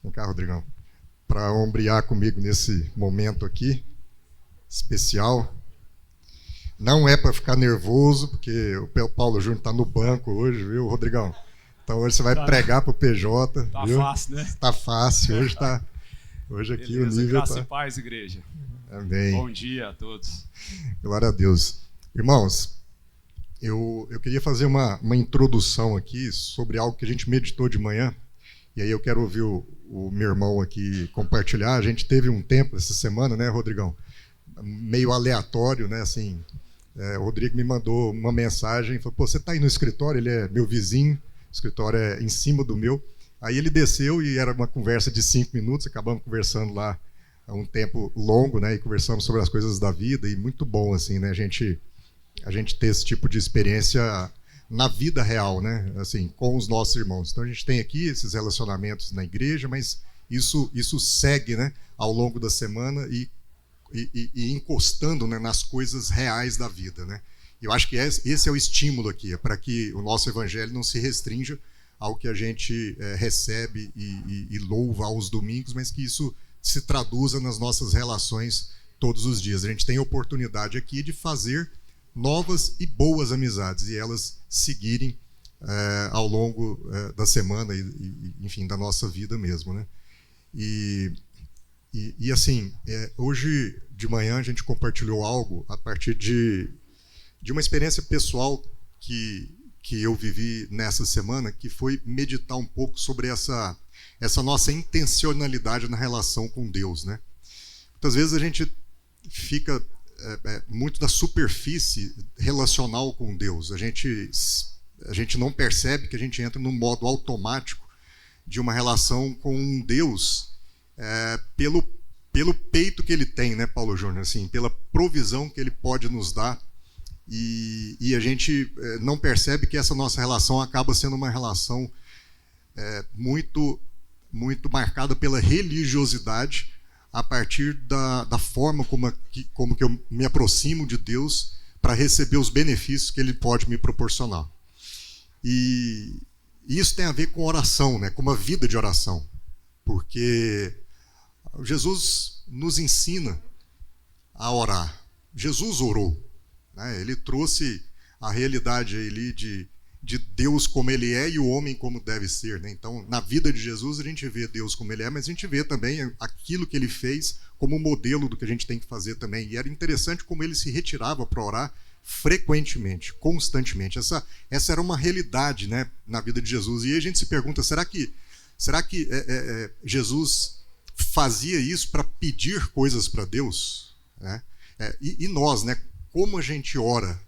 Vem cá, Rodrigão, para ombrear comigo nesse momento aqui, especial. Não é para ficar nervoso, porque o Paulo Júnior está no banco hoje, viu, Rodrigão? Então hoje você vai pregar para o PJ. Tá viu? fácil, né? Tá fácil, hoje aqui Beleza, o nível graça tá... e paz, igreja. Amém. Bom dia a todos. Glória a Deus. Irmãos, eu queria fazer uma introdução aqui sobre algo que a gente meditou de manhã, e aí eu quero ouvir o meu irmão aqui compartilhar. A gente teve um tempo essa semana, né, Rodrigão? Meio aleatório, né, assim... o Rodrigo me mandou uma mensagem, falou, pô, você está aí no escritório? Ele é meu vizinho, o escritório é em cima do meu. Aí ele desceu e era uma conversa de 5 minutos, acabamos conversando lá há um tempo longo, né, e conversamos sobre as coisas da vida, e muito bom, assim, né, a gente ter esse tipo de experiência na vida real, né, assim, com os nossos irmãos. Então a gente tem aqui esses relacionamentos na igreja, mas isso segue, né, ao longo da semana e encostando, né, nas coisas reais da vida, né. Eu acho que esse é o estímulo aqui, para que o nosso evangelho não se restrinja ao que a gente recebe e louva aos domingos, mas que isso se traduza nas nossas relações todos os dias. A gente tem a oportunidade aqui de fazer novas e boas amizades e elas seguirem ao longo da semana e enfim, da nossa vida mesmo, né. E assim, hoje de manhã a gente compartilhou algo a partir de uma experiência pessoal que eu vivi nessa semana, que foi meditar um pouco sobre essa nossa intencionalidade na relação com Deus, né? Muitas vezes a gente fica muito na superfície relacional com Deus. A gente não percebe que a gente entra num modo automático de uma relação com um Deus pelo peito que ele tem, né, Paulo Júnior? Assim, pela provisão que ele pode nos dar. E a gente não percebe que essa nossa relação acaba sendo uma relação muito, muito marcada pela religiosidade a partir da forma como que eu me aproximo de Deus para receber os benefícios que ele pode me proporcionar. E isso tem a ver com oração, né, com uma vida de oração, porque Jesus nos ensina a orar. Jesus orou. Ele trouxe a realidade ali de Deus como ele é e o homem como deve ser, né? Então, na vida de Jesus, a gente vê Deus como ele é, mas a gente vê também aquilo que ele fez como modelo do que a gente tem que fazer também. E era interessante como ele se retirava para orar frequentemente, constantemente. Essa era uma realidade, né, na vida de Jesus. E aí a gente se pergunta, será que Jesus fazia isso para pedir coisas para Deus? Né? E nós, né? Como a gente ora,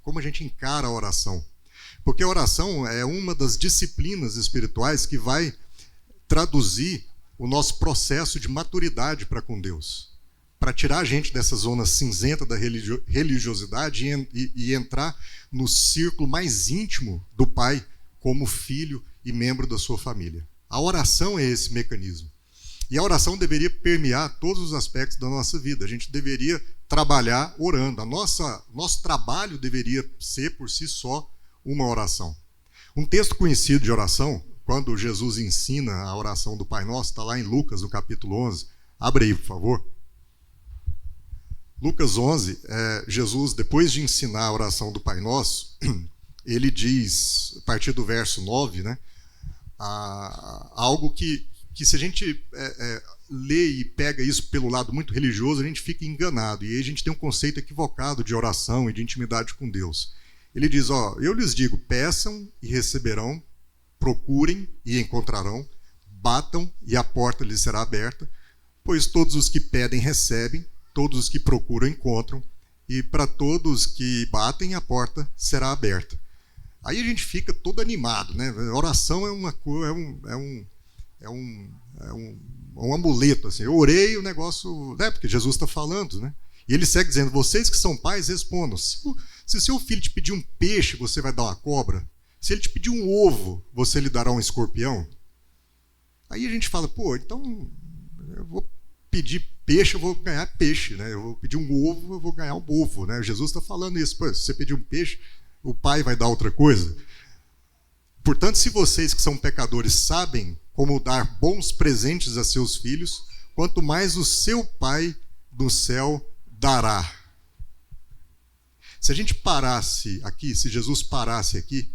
como a gente encara a oração. Porque a oração é uma das disciplinas espirituais que vai traduzir o nosso processo de maturidade para com Deus. Para tirar a gente dessa zona cinzenta da religiosidade e entrar no círculo mais íntimo do Pai como filho e membro da sua família. A oração é esse mecanismo. E a oração deveria permear todos os aspectos da nossa vida. A gente deveria trabalhar orando. Nosso trabalho deveria ser, por si só, uma oração. Um texto conhecido de oração, quando Jesus ensina a oração do Pai Nosso, está lá em Lucas, no capítulo 11. Abre aí, por favor. Lucas 11, Jesus, depois de ensinar a oração do Pai Nosso, ele diz, a partir do verso 9, né, algo que se a gente lê e pega isso pelo lado muito religioso, a gente fica enganado. E aí a gente tem um conceito equivocado de oração e de intimidade com Deus. Ele diz, eu lhes digo, peçam e receberão, procurem e encontrarão, batam e a porta lhes será aberta, pois todos os que pedem recebem, todos os que procuram encontram, e para todos que batem a porta será aberta. Aí a gente fica todo animado, né? A oração é um amuleto, assim. Eu orei, o negócio... Né? Porque Jesus está falando, né? E ele segue dizendo, vocês que são pais, respondam. Se o seu filho te pedir um peixe, você vai dar uma cobra? Se ele te pedir um ovo, você lhe dará um escorpião? Aí a gente fala, pô, então eu vou pedir peixe, eu vou ganhar peixe, né? Eu vou pedir um ovo, eu vou ganhar um ovo, né? Jesus está falando isso. Pô, se você pedir um peixe, o pai vai dar outra coisa. Portanto, se vocês que são pecadores sabem como dar bons presentes a seus filhos, quanto mais o seu Pai do céu dará. Se a gente parasse aqui, se Jesus parasse aqui,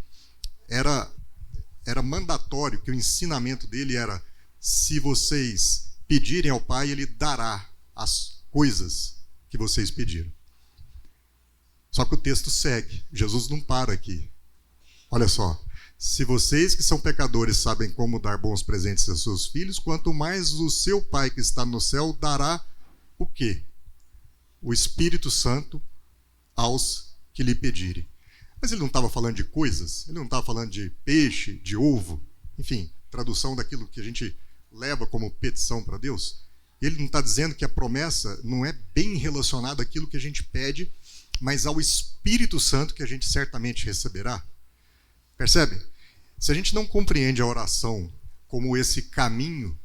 era mandatório que o ensinamento dele era: se vocês pedirem ao Pai, ele dará as coisas que vocês pediram. Só que o texto segue, Jesus não para aqui. Olha só, se vocês que são pecadores sabem como dar bons presentes a seus filhos, quanto mais o seu Pai que está no céu dará o quê? O Espírito Santo aos que lhe pedirem. Mas ele não estava falando de coisas, ele não estava falando de peixe, de ovo, enfim, tradução daquilo que a gente leva como petição para Deus. Ele não está dizendo que a promessa não é bem relacionada àquilo que a gente pede, mas ao Espírito Santo que a gente certamente receberá. Percebe? Se a gente não compreende a oração como esse caminho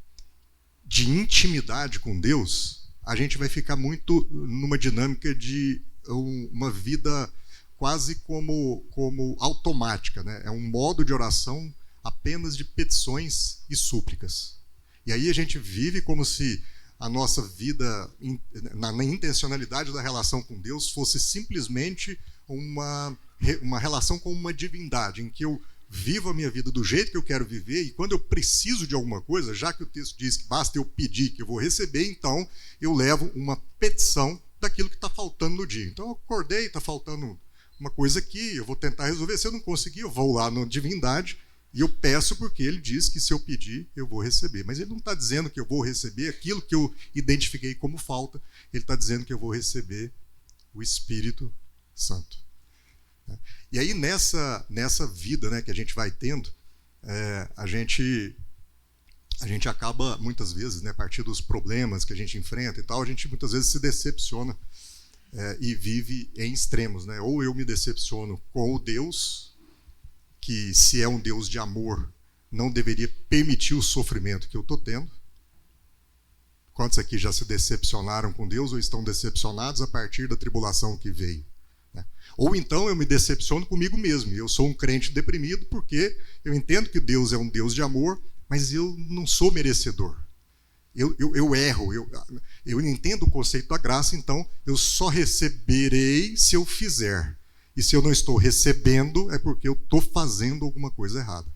de intimidade com Deus, a gente vai ficar muito numa dinâmica de uma vida quase como automática, né? É um modo de oração apenas de petições e súplicas. E aí a gente vive como se a nossa vida, na intencionalidade da relação com Deus, fosse simplesmente uma relação com uma divindade, em que eu vivo a minha vida do jeito que eu quero viver, e quando eu preciso de alguma coisa, já que o texto diz que basta eu pedir que eu vou receber, então eu levo uma petição daquilo que está faltando no dia. Então eu acordei, está faltando uma coisa aqui, eu vou tentar resolver. Se eu não conseguir, eu vou lá na divindade e eu peço, porque ele diz que se eu pedir, eu vou receber. Mas ele não está dizendo que eu vou receber aquilo que eu identifiquei como falta, ele está dizendo que eu vou receber o Espírito Santo. E aí nessa vida, né, que a gente vai tendo, a gente acaba muitas vezes, né, a partir dos problemas que a gente enfrenta e tal, a gente muitas vezes se decepciona e vive em extremos, né? Ou eu me decepciono com o Deus, que se é um Deus de amor, não deveria permitir o sofrimento que eu estou tendo. Quantos aqui já se decepcionaram com Deus ou estão decepcionados a partir da tribulação que veio? Ou então eu me decepciono comigo mesmo. Eu sou um crente deprimido porque eu entendo que Deus é um Deus de amor, mas eu não sou merecedor. Eu erro. Eu entendo o conceito da graça, então eu só receberei se eu fizer. E se eu não estou recebendo, é porque eu estou fazendo alguma coisa errada.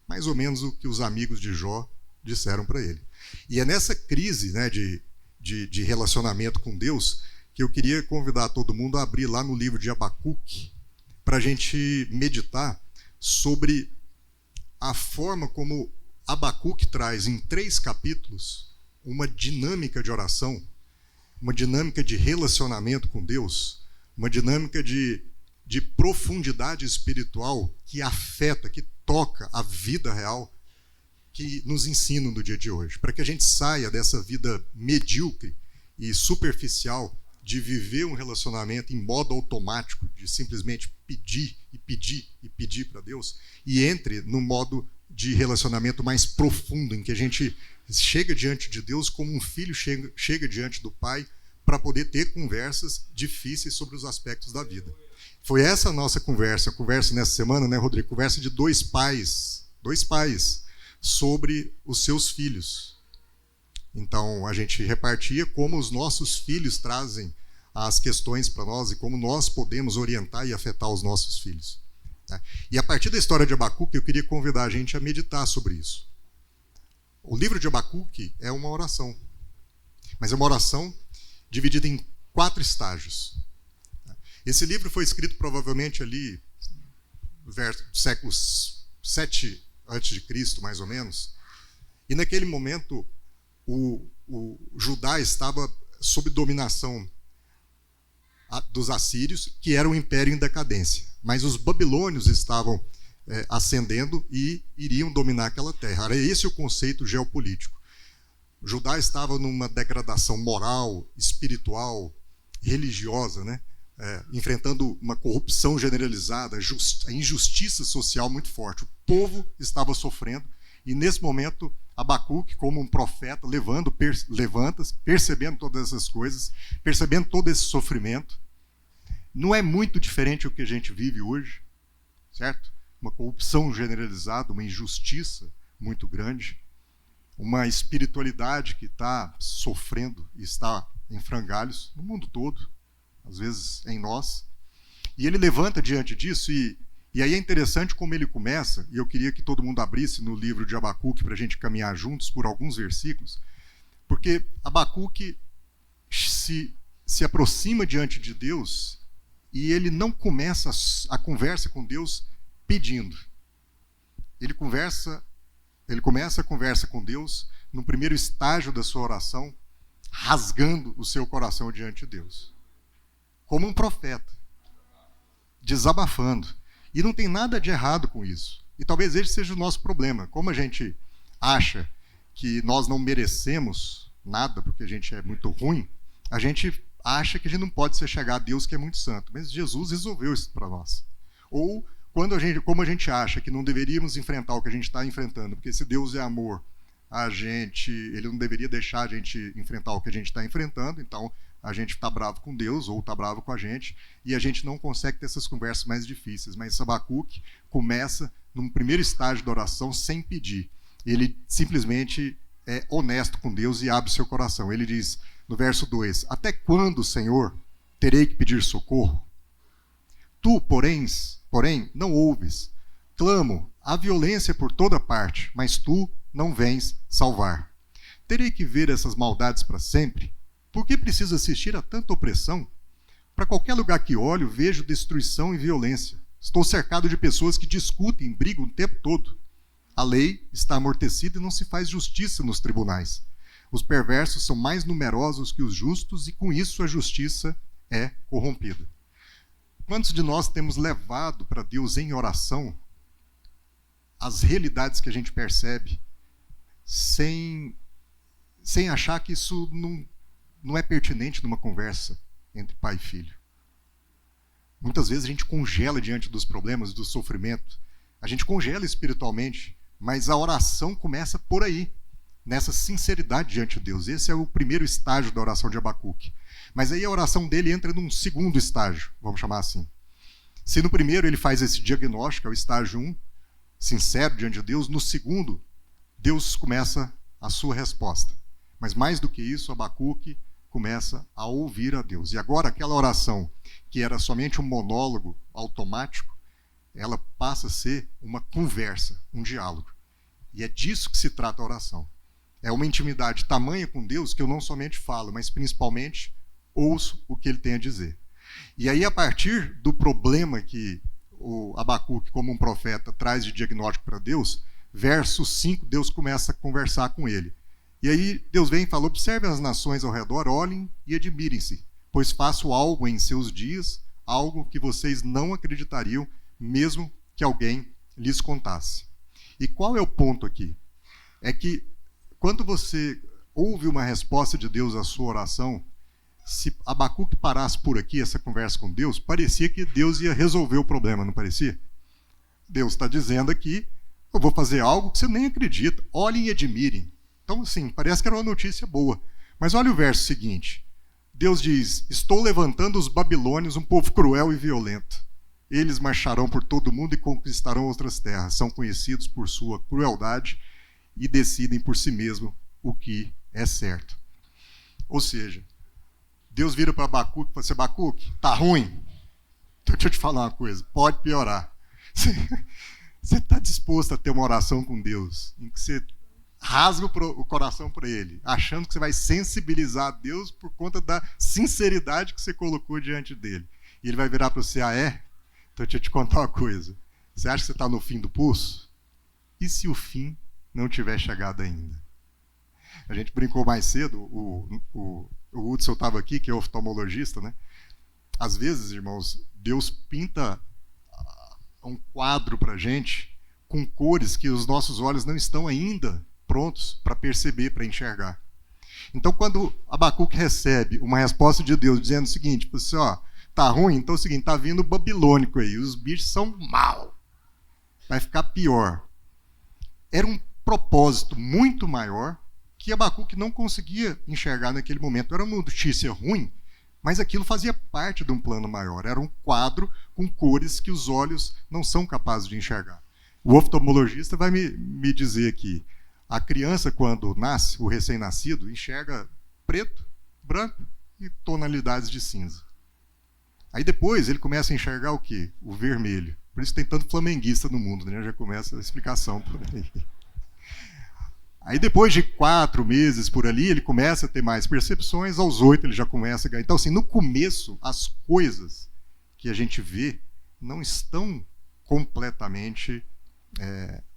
Mais ou menos o que os amigos de Jó disseram para ele. E é nessa crise, né, de relacionamento com Deus que eu queria convidar todo mundo a abrir lá no livro de Abacuque para a gente meditar sobre a forma como Abacuque traz em 3 capítulos uma dinâmica de oração, uma dinâmica de relacionamento com Deus, uma dinâmica de profundidade espiritual que afeta, que toca a vida real, que nos ensina no dia de hoje, para que a gente saia dessa vida medíocre e superficial de viver um relacionamento em modo automático, de simplesmente pedir e pedir e pedir para Deus, e entre no modo de relacionamento mais profundo, em que a gente chega diante de Deus como um filho chega diante do pai para poder ter conversas difíceis sobre os aspectos da vida. Foi essa a nossa conversa nessa semana, né, Rodrigo? Conversa de dois pais sobre os seus filhos. Então, a gente repartia como os nossos filhos trazem as questões para nós e como nós podemos orientar e afetar os nossos filhos. E a partir da história de Abacuque, eu queria convidar a gente a meditar sobre isso. O livro de Abacuque é uma oração, mas é uma oração dividida em 4 estágios. Esse livro foi escrito provavelmente ali no século 7 a.C., mais ou menos, e naquele momento o Judá estava sob dominação dos assírios, que era um império em decadência. Mas os babilônios estavam ascendendo e iriam dominar aquela terra. Era esse o conceito geopolítico. O Judá estava numa degradação moral, espiritual, religiosa, né? Enfrentando uma corrupção generalizada, a injustiça social muito forte. O povo estava sofrendo, e nesse momento Abacuque, como um profeta, levanta, percebendo todas essas coisas, percebendo todo esse sofrimento. Não é muito diferente do que a gente vive hoje, certo? Uma corrupção generalizada, uma injustiça muito grande. uma espiritualidade que está sofrendo e está em frangalhos no mundo todo, às vezes em nós. E ele levanta diante disso, e aí é interessante como ele começa, e eu queria que todo mundo abrisse no livro de Abacuque para a gente caminhar juntos por alguns versículos, porque Abacuque se aproxima diante de Deus e ele não começa a conversa com Deus pedindo. Ele começa a conversa com Deus no primeiro estágio da sua oração, rasgando o seu coração diante de Deus, como um profeta, desabafando. E não tem nada de errado com isso. E talvez esse seja o nosso problema. Como a gente acha que nós não merecemos nada porque a gente é muito ruim, a gente acha que a gente não pode se chegar a Deus, que é muito santo. Mas Jesus resolveu isso para nós. Ou como a gente acha que não deveríamos enfrentar o que a gente está enfrentando, porque se Deus é amor, ele não deveria deixar a gente enfrentar o que a gente está enfrentando, então a gente está bravo com Deus ou está bravo com a gente, e a gente não consegue ter essas conversas mais difíceis. Mas Abacuque começa num primeiro estágio da oração sem pedir. Ele simplesmente é honesto com Deus e abre seu coração. Ele diz no verso 2, até quando, Senhor, terei que pedir socorro? Tu, porém, não ouves. Clamo, há violência por toda parte, mas tu não vens salvar. Terei que ver essas maldades para sempre? Por que preciso assistir a tanta opressão? Para qualquer lugar que olho, vejo destruição e violência. Estou cercado de pessoas que discutem e brigam o tempo todo. A lei está amortecida e não se faz justiça nos tribunais. Os perversos são mais numerosos que os justos e, com isso, a justiça é corrompida. Quantos de nós temos levado para Deus em oração as realidades que a gente percebe sem achar que isso não é pertinente numa conversa entre pai e filho? Muitas vezes a gente congela diante dos problemas, do sofrimento. A gente congela espiritualmente, mas a oração começa por aí, nessa sinceridade diante de Deus. Esse é o primeiro estágio da oração de Abacuque. Mas aí a oração dele entra num segundo estágio, vamos chamar assim. Se no primeiro ele faz esse diagnóstico, é o estágio 1, sincero diante de Deus, no segundo, Deus começa a sua resposta. Mas mais do que isso, Abacuque começa a ouvir a Deus. E agora aquela oração que era somente um monólogo automático, ela passa a ser uma conversa, um diálogo. E é disso que se trata a oração. É uma intimidade tamanha com Deus que eu não somente falo, mas principalmente ouço o que ele tem a dizer. E aí, a partir do problema que o Abacuque, como um profeta, traz de diagnóstico para Deus, verso 5, Deus começa a conversar com ele. E aí Deus vem e fala, observem as nações ao redor, olhem e admirem-se, pois faço algo em seus dias, algo que vocês não acreditariam, mesmo que alguém lhes contasse. E qual é o ponto aqui? É que quando você ouve uma resposta de Deus à sua oração, se Abacuque parasse por aqui, essa conversa com Deus, parecia que Deus ia resolver o problema, não parecia? Deus está dizendo aqui, eu vou fazer algo que você nem acredita, olhem e admirem. Então, assim, parece que era uma notícia boa. Mas olha o verso seguinte. Deus diz, estou levantando os babilônios, um povo cruel e violento. Eles marcharão por todo o mundo e conquistarão outras terras. São conhecidos por sua crueldade e decidem por si mesmo o que é certo. Ou seja, Deus vira para Abacuque e fala assim, Abacuque, tá ruim? Então, deixa eu te falar uma coisa, pode piorar. Você está disposto a ter uma oração com Deus, em que você rasga o coração para Ele, achando que você vai sensibilizar a Deus por conta da sinceridade que você colocou diante dele. E Ele vai virar para você, é? Então deixa eu te contar uma coisa. Você acha que você está no fim do pulso? E se o fim não tiver chegado ainda? A gente brincou mais cedo, o Hudson estava aqui, que é oftalmologista, né? Às vezes, irmãos, Deus pinta um quadro para a gente com cores que os nossos olhos não estão ainda prontos para perceber, para enxergar. Então, quando Abacuque recebe uma resposta de Deus dizendo o seguinte, assim, ó, tá ruim? Então é o seguinte, tá vindo o babilônico aí, os bichos são mal, vai ficar pior. Era um propósito muito maior que Abacuque não conseguia enxergar naquele momento. Era uma notícia ruim, mas aquilo fazia parte de um plano maior. Era um quadro com cores que os olhos não são capazes de enxergar. O oftalmologista vai me dizer aqui, A criança, quando nasce, o recém-nascido, enxerga preto, branco e tonalidades de cinza. Aí depois ele começa a enxergar o quê? O vermelho. Por isso tem tanto flamenguista no mundo, né? Já começa a explicação por aí. Aí depois de 4 meses por ali, ele começa a ter mais percepções, aos 8 ele já começa a ganhar. Então, assim, no começo, as coisas que a gente vê não estão completamente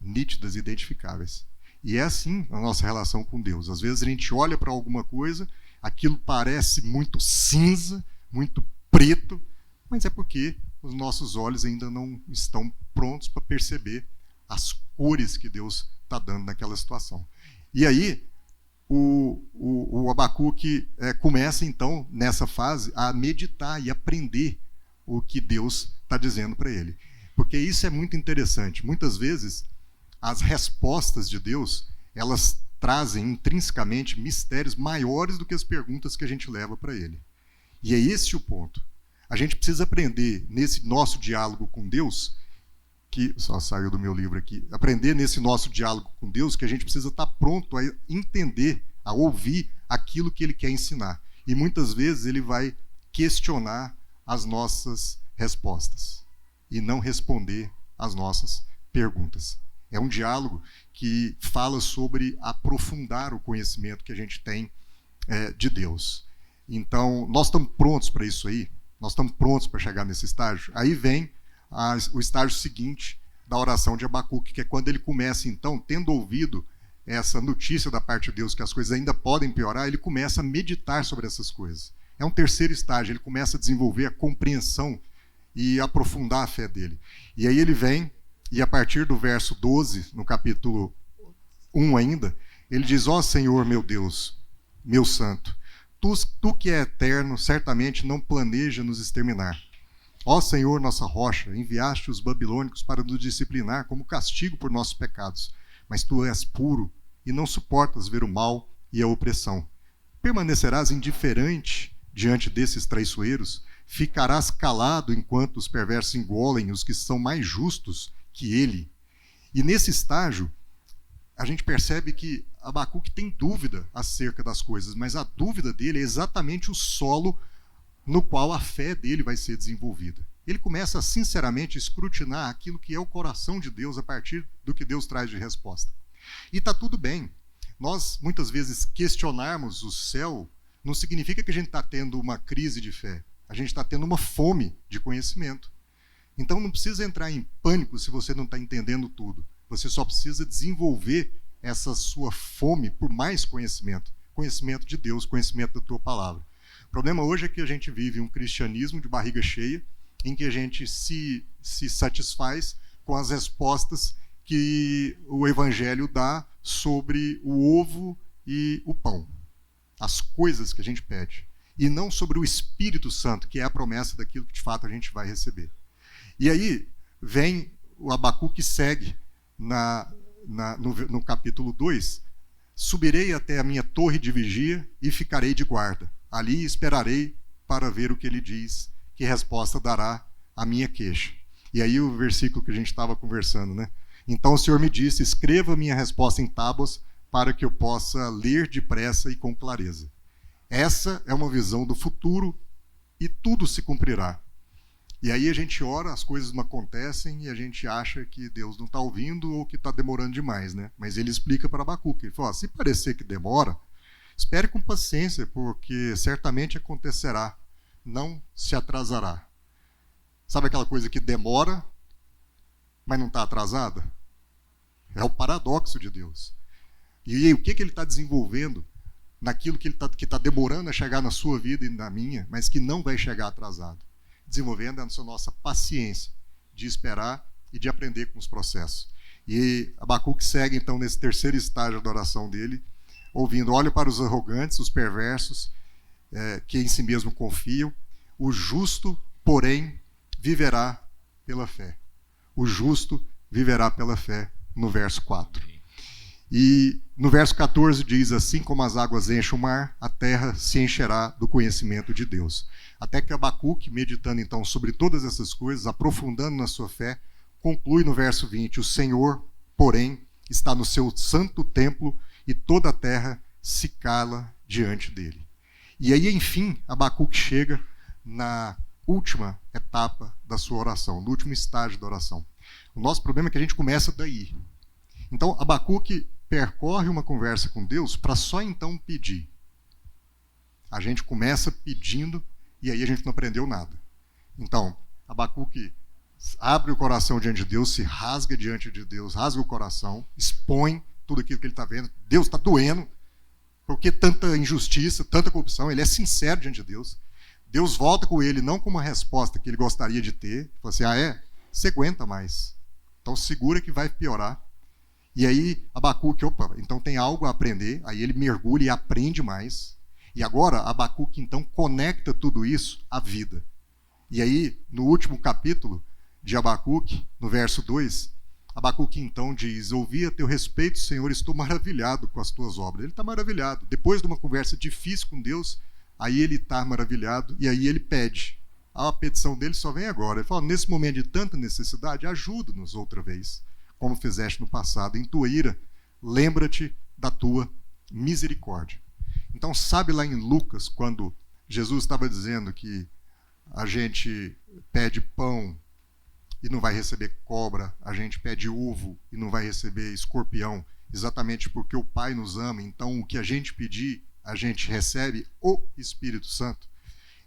nítidas e identificáveis. E é assim a nossa relação com Deus. Às vezes a gente olha para alguma coisa, aquilo parece muito cinza, muito preto, mas é porque os nossos olhos ainda não estão prontos para perceber as cores que Deus está dando naquela situação. E aí, o Abacuque começa, então, nessa fase, a meditar e aprender o que Deus está dizendo para ele. Porque isso é muito interessante. Muitas vezes, as respostas de Deus, elas trazem intrinsecamente mistérios maiores do que as perguntas que a gente leva para ele. E é esse o ponto. A gente precisa aprender, nesse nosso diálogo com Deus, que só saiu do meu livro aqui, aprender nesse nosso diálogo com Deus, que a gente precisa estar pronto a entender, a ouvir aquilo que ele quer ensinar. E muitas vezes ele vai questionar as nossas respostas e não responder às nossas perguntas. É um diálogo que fala sobre aprofundar o conhecimento que a gente tem de Deus. Então, nós estamos prontos para isso aí? Nós estamos prontos para chegar nesse estágio? Aí vem o estágio seguinte da oração de Abacuque, que é quando ele começa, então, tendo ouvido essa notícia da parte de Deus que as coisas ainda podem piorar, ele começa a meditar sobre essas coisas. É um terceiro estágio, ele começa a desenvolver a compreensão e aprofundar a fé dele. E aí ele vem, e a partir do verso 12, no capítulo 1 ainda, ele diz: ó Senhor meu Deus, meu santo, tu que é eterno, certamente não planeja nos exterminar. Ó Senhor, nossa rocha, enviaste os babilônicos para nos disciplinar como castigo por nossos pecados. Mas tu és puro e não suportas ver o mal e a opressão. Permanecerás indiferente diante desses traiçoeiros? Ficarás calado enquanto os perversos engolem os que são mais justos que ele? E nesse estágio, a gente percebe que Abacuque tem dúvida acerca das coisas, mas a dúvida dele é exatamente o solo no qual a fé dele vai ser desenvolvida. Ele começa a sinceramente escrutinar aquilo que é o coração de Deus a partir do que Deus traz de resposta. E está tudo bem. Nós, muitas vezes, questionarmos o céu não significa que a gente está tendo uma crise de fé. A gente está tendo uma fome de conhecimento. Então não precisa entrar em pânico se você não está entendendo tudo. Você só precisa desenvolver essa sua fome por mais conhecimento. Conhecimento de Deus, conhecimento da tua palavra. O problema hoje é que a gente vive um cristianismo de barriga cheia, em que a gente se satisfaz com as respostas que o Evangelho dá sobre o ovo e o pão. As coisas que a gente pede. E não sobre o Espírito Santo, que é a promessa daquilo que de fato a gente vai receber. E aí vem o Abacuque que segue no capítulo 2. Subirei até a minha torre de vigia e ficarei de guarda. Ali esperarei para ver o que ele diz, que resposta dará à minha queixa. E aí o versículo que a gente estava conversando, né? Então o Senhor me disse: escreva minha resposta em tábuas para que eu possa ler depressa e com clareza. Essa é uma visão do futuro e tudo se cumprirá. E aí a gente ora, as coisas não acontecem e a gente acha que Deus não está ouvindo ou que está demorando demais, né? Mas ele explica para Abacuque, ele fala: se parecer que demora, espere com paciência, porque certamente acontecerá, não se atrasará. Sabe aquela coisa que demora, mas não está atrasada? É o paradoxo de Deus. E aí, o que ele está desenvolvendo naquilo que está demorando a chegar na sua vida e na minha, mas que não vai chegar atrasado? Desenvolvendo a nossa paciência de esperar e de aprender com os processos. E Abacuque segue, então, nesse terceiro estágio da oração dele, ouvindo: olhe para os arrogantes, os perversos, que em si mesmo confiam. O justo, porém, viverá pela fé. O justo viverá pela fé, no verso 4. E no verso 14 diz: assim como as águas enchem o mar, a terra se encherá do conhecimento de Deus. Até que Abacuque, meditando então sobre todas essas coisas, aprofundando na sua fé, conclui no verso 20: o Senhor, porém, está no seu santo templo e toda a terra se cala diante dele. E aí, enfim, Abacuque chega na última etapa da sua oração, no último estágio da oração. O nosso problema é que a gente começa daí. Então, Abacuque percorre uma conversa com Deus para só então pedir. A gente começa pedindo e aí a gente não aprendeu nada. Então, Abacuque abre o coração diante de Deus, se rasga diante de Deus, rasga o coração, expõe tudo aquilo que ele está vendo. Deus está doendo, porque tanta injustiça, tanta corrupção. Ele é sincero diante de Deus. Deus volta com ele, não com uma resposta que ele gostaria de ter. Fala assim, você aguenta mais. Então segura que vai piorar. E aí Abacuque, então tem algo a aprender. Aí ele mergulha e aprende mais. E agora Abacuque então conecta tudo isso à vida. E aí, no último capítulo de Abacuque, no verso 2, Abacuque então diz, ouvi a teu respeito, Senhor, estou maravilhado com as tuas obras. Ele está maravilhado. Depois de uma conversa difícil com Deus, aí ele está maravilhado e aí ele pede. A petição dele só vem agora. Ele fala, nesse momento de tanta necessidade, ajuda-nos outra vez, como fizeste no passado. Em tua ira, lembra-te da tua misericórdia. Então, sabe lá em Lucas, quando Jesus estava dizendo que a gente pede pão e não vai receber cobra, a gente pede ovo e não vai receber escorpião, exatamente porque o Pai nos ama, então o que a gente pedir, a gente recebe o Espírito Santo.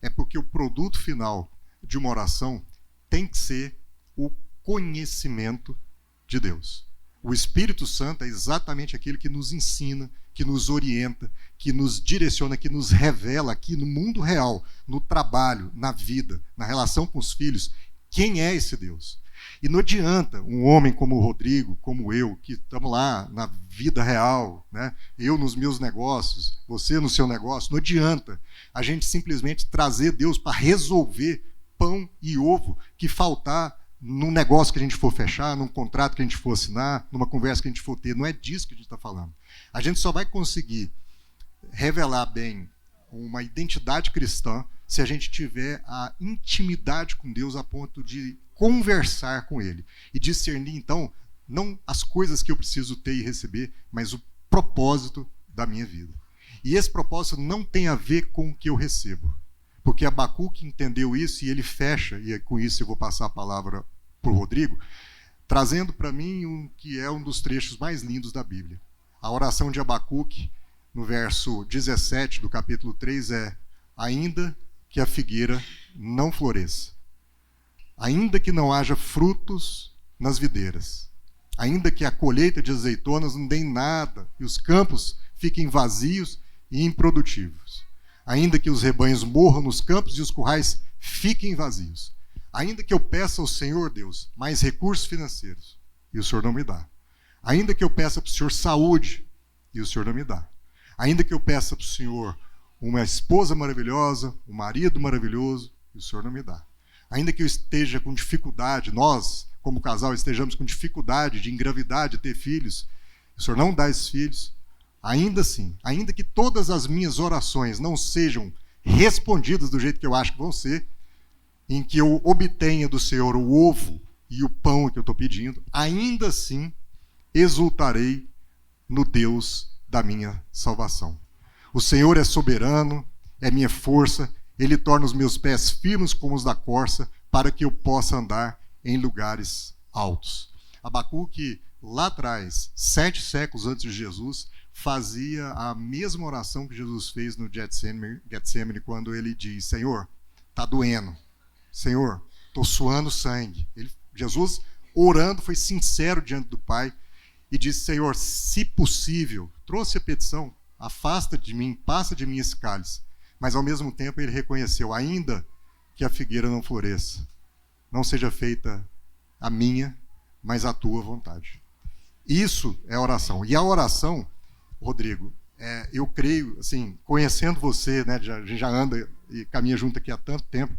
É porque o produto final de uma oração tem que ser o conhecimento de Deus. O Espírito Santo é exatamente aquele que nos ensina, que nos orienta, que nos direciona, que nos revela aqui no mundo real, no trabalho, na vida, na relação com os filhos, quem é esse Deus. E não adianta um homem como o Rodrigo, como eu, que estamos lá na vida real, né? Eu nos meus negócios, você no seu negócio, não adianta a gente simplesmente trazer Deus para resolver pão e ovo que faltar num negócio que a gente for fechar, num contrato que a gente for assinar, numa conversa que a gente for ter. Não é disso que a gente está falando. A gente só vai conseguir revelar bem uma identidade cristã se a gente tiver a intimidade com Deus a ponto de conversar com Ele e discernir, então, não as coisas que eu preciso ter e receber, mas o propósito da minha vida. E esse propósito não tem a ver com o que eu recebo. Porque Abacuque entendeu isso e ele fecha, e com isso eu vou passar a palavra para o Rodrigo, trazendo para mim um que é um dos trechos mais lindos da Bíblia. A oração de Abacuque, no verso 17 do capítulo 3, é: ainda que a figueira não floresça, ainda que não haja frutos nas videiras, ainda que a colheita de azeitonas não dê nada e os campos fiquem vazios e improdutivos, ainda que os rebanhos morram nos campos e os currais fiquem vazios, ainda que eu peça ao Senhor, Deus, mais recursos financeiros, e o Senhor não me dá, ainda que eu peça para o Senhor saúde, e o Senhor não me dá, ainda que eu peça para o Senhor uma esposa maravilhosa, um marido maravilhoso, e o Senhor não me dá, ainda que eu esteja com dificuldade, nós, como casal, estejamos com dificuldade de engravidar, de ter filhos, o Senhor não dá esses filhos, ainda assim, ainda que todas as minhas orações não sejam respondidas do jeito que eu acho que vão ser, em que eu obtenha do Senhor o ovo e o pão que eu estou pedindo, ainda assim exultarei no Deus da minha salvação. O Senhor é soberano, é minha força, Ele torna os meus pés firmes como os da corça, para que eu possa andar em lugares altos. Abacuque, lá atrás, 7 séculos antes de Jesus, fazia a mesma oração que Jesus fez no Getsemane, quando ele diz: Senhor, está doendo. Senhor, estou suando sangue. Jesus, orando, foi sincero diante do Pai e disse: Senhor, se possível, trouxe a petição, afasta de mim, passa de mim esse cálice. Mas ao mesmo tempo ele reconheceu: ainda que a figueira não floresça, não seja feita a minha, mas a tua vontade. Isso é oração. E a oração, Rodrigo, eu creio, assim, conhecendo você, né, a gente já anda e caminha junto aqui há tanto tempo,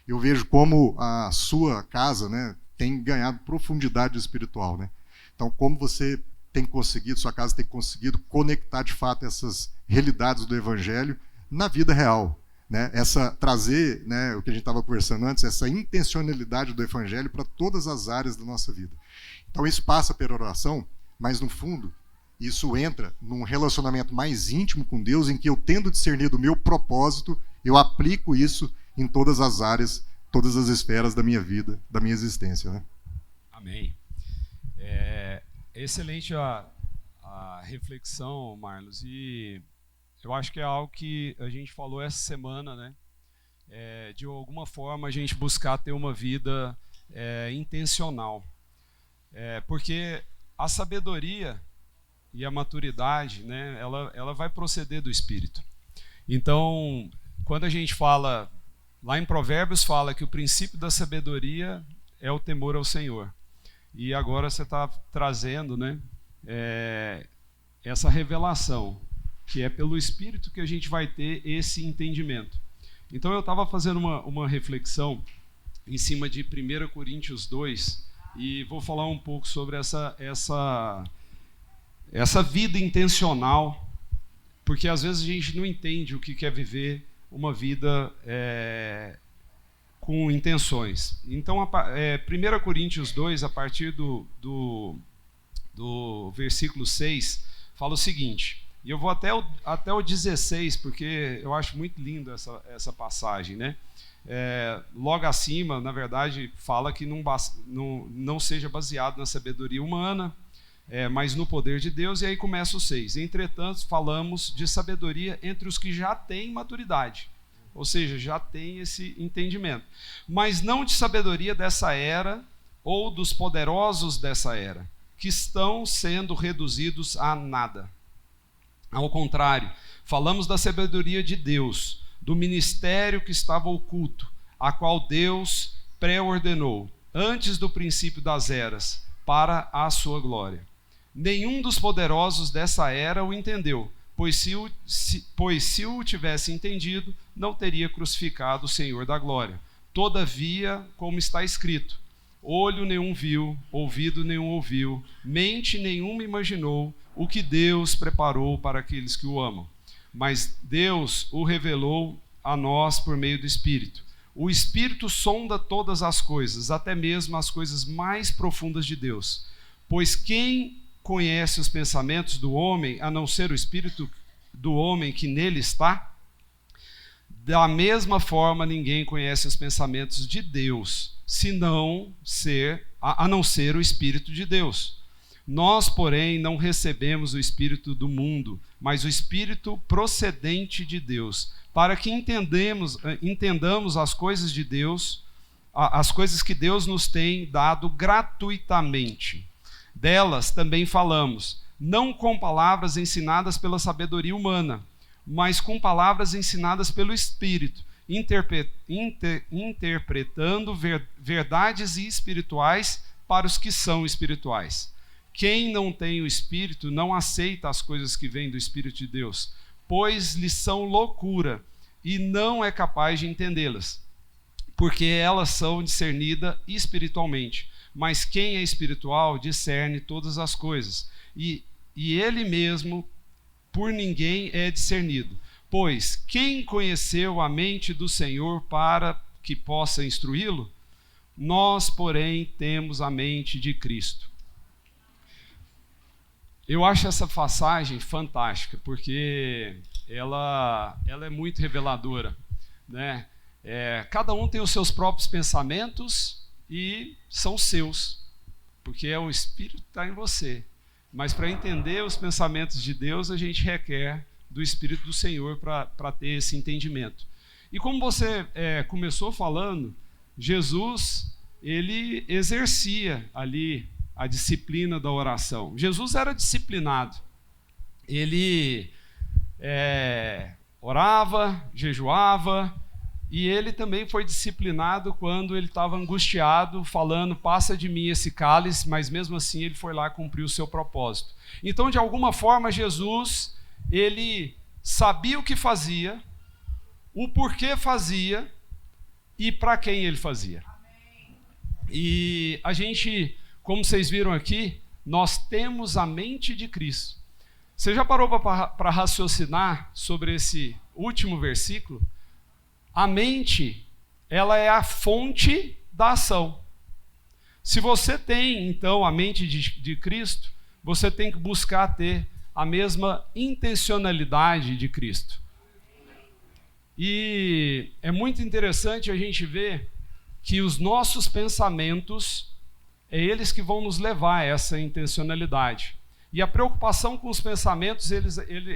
eu vejo como a sua casa, né, tem ganhado profundidade espiritual, né? Então, como você tem conseguido, sua casa tem conseguido conectar de fato essas realidades do Evangelho na vida real, né? Trazer, né, o que a gente estava conversando antes, essa intencionalidade do Evangelho para todas as áreas da nossa vida. Então, isso passa pela oração, mas no fundo, isso entra num relacionamento mais íntimo com Deus, em que eu, tendo discernido o meu propósito, eu aplico isso em todas as áreas, todas as esferas da minha vida, da minha existência, né? Amém. Excelente a reflexão, Marlos, e eu acho que é algo que a gente falou essa semana, né? De alguma forma a gente buscar ter uma vida intencional, porque a sabedoria e a maturidade, né, ela vai proceder do Espírito. Então, quando a gente fala, lá em Provérbios fala que o princípio da sabedoria é o temor ao Senhor. E agora você está trazendo, né, essa revelação, que é pelo Espírito que a gente vai ter esse entendimento. Então eu estava fazendo uma reflexão em cima de 1 Coríntios 2 e vou falar um pouco sobre essa vida intencional, porque às vezes a gente não entende o que é viver uma vida com intenções. Então, 1 Coríntios 2, a partir do versículo 6, fala o seguinte, e eu vou até o 16, porque eu acho muito lindo essa passagem, né? Logo acima, na verdade, fala que não seja baseado na sabedoria humana, mas no poder de Deus, e aí começa o 6. Entretanto, falamos de sabedoria entre os que já têm maturidade, ou seja, já têm esse entendimento, mas não de sabedoria dessa era ou dos poderosos dessa era, que estão sendo reduzidos a nada. Ao contrário, falamos da sabedoria de Deus, do ministério que estava oculto, a qual Deus pré-ordenou, antes do princípio das eras, para a sua glória. Nenhum dos poderosos dessa era o entendeu, pois se o tivesse entendido, não teria crucificado o Senhor da glória. Todavia, como está escrito, olho nenhum viu, ouvido nenhum ouviu, mente nenhuma imaginou o que Deus preparou para aqueles que o amam. Mas Deus o revelou a nós por meio do Espírito. O Espírito sonda todas as coisas, até mesmo as coisas mais profundas de Deus. Pois quem conhece os pensamentos do homem, a não ser o Espírito do homem que nele está? Da mesma forma, ninguém conhece os pensamentos de Deus, a não ser o Espírito de Deus. Nós, porém, não recebemos o Espírito do mundo, mas o Espírito procedente de Deus, para que entendamos as coisas de Deus, as coisas que Deus nos tem dado gratuitamente. Delas também falamos, não com palavras ensinadas pela sabedoria humana, mas com palavras ensinadas pelo Espírito, interpretando verdades espirituais para os que são espirituais. Quem não tem o Espírito não aceita as coisas que vêm do Espírito de Deus, pois lhes são loucura e não é capaz de entendê-las, porque elas são discernidas espiritualmente. Mas quem é espiritual discerne todas as coisas, e ele mesmo por ninguém é discernido. Pois quem conheceu a mente do Senhor para que possa instruí-lo? Nós, porém, temos a mente de Cristo. Eu acho essa passagem fantástica, porque ela é muito reveladora, né? Cada um tem os seus próprios pensamentos e são seus, porque é o Espírito que está em você. Mas para entender os pensamentos de Deus, a gente requer do Espírito do Senhor para ter esse entendimento. E como você começou falando, Jesus, ele exercia ali a disciplina da oração. Jesus era disciplinado. Ele orava, jejuava, e ele também foi disciplinado quando ele estava angustiado, falando, passa de mim esse cálice, mas mesmo assim ele foi lá cumprir o seu propósito. Então, de alguma forma, Jesus, ele sabia o que fazia, o porquê fazia e para quem ele fazia. E a gente, como vocês viram aqui, nós temos a mente de Cristo. Você já parou para raciocinar sobre esse último versículo? A mente, ela é a fonte da ação. Se você tem, então, a mente de Cristo, você tem que buscar ter a mesma intencionalidade de Cristo. E é muito interessante a gente ver que os nossos pensamentos, é eles que vão nos levar a essa intencionalidade. E a preocupação com os pensamentos,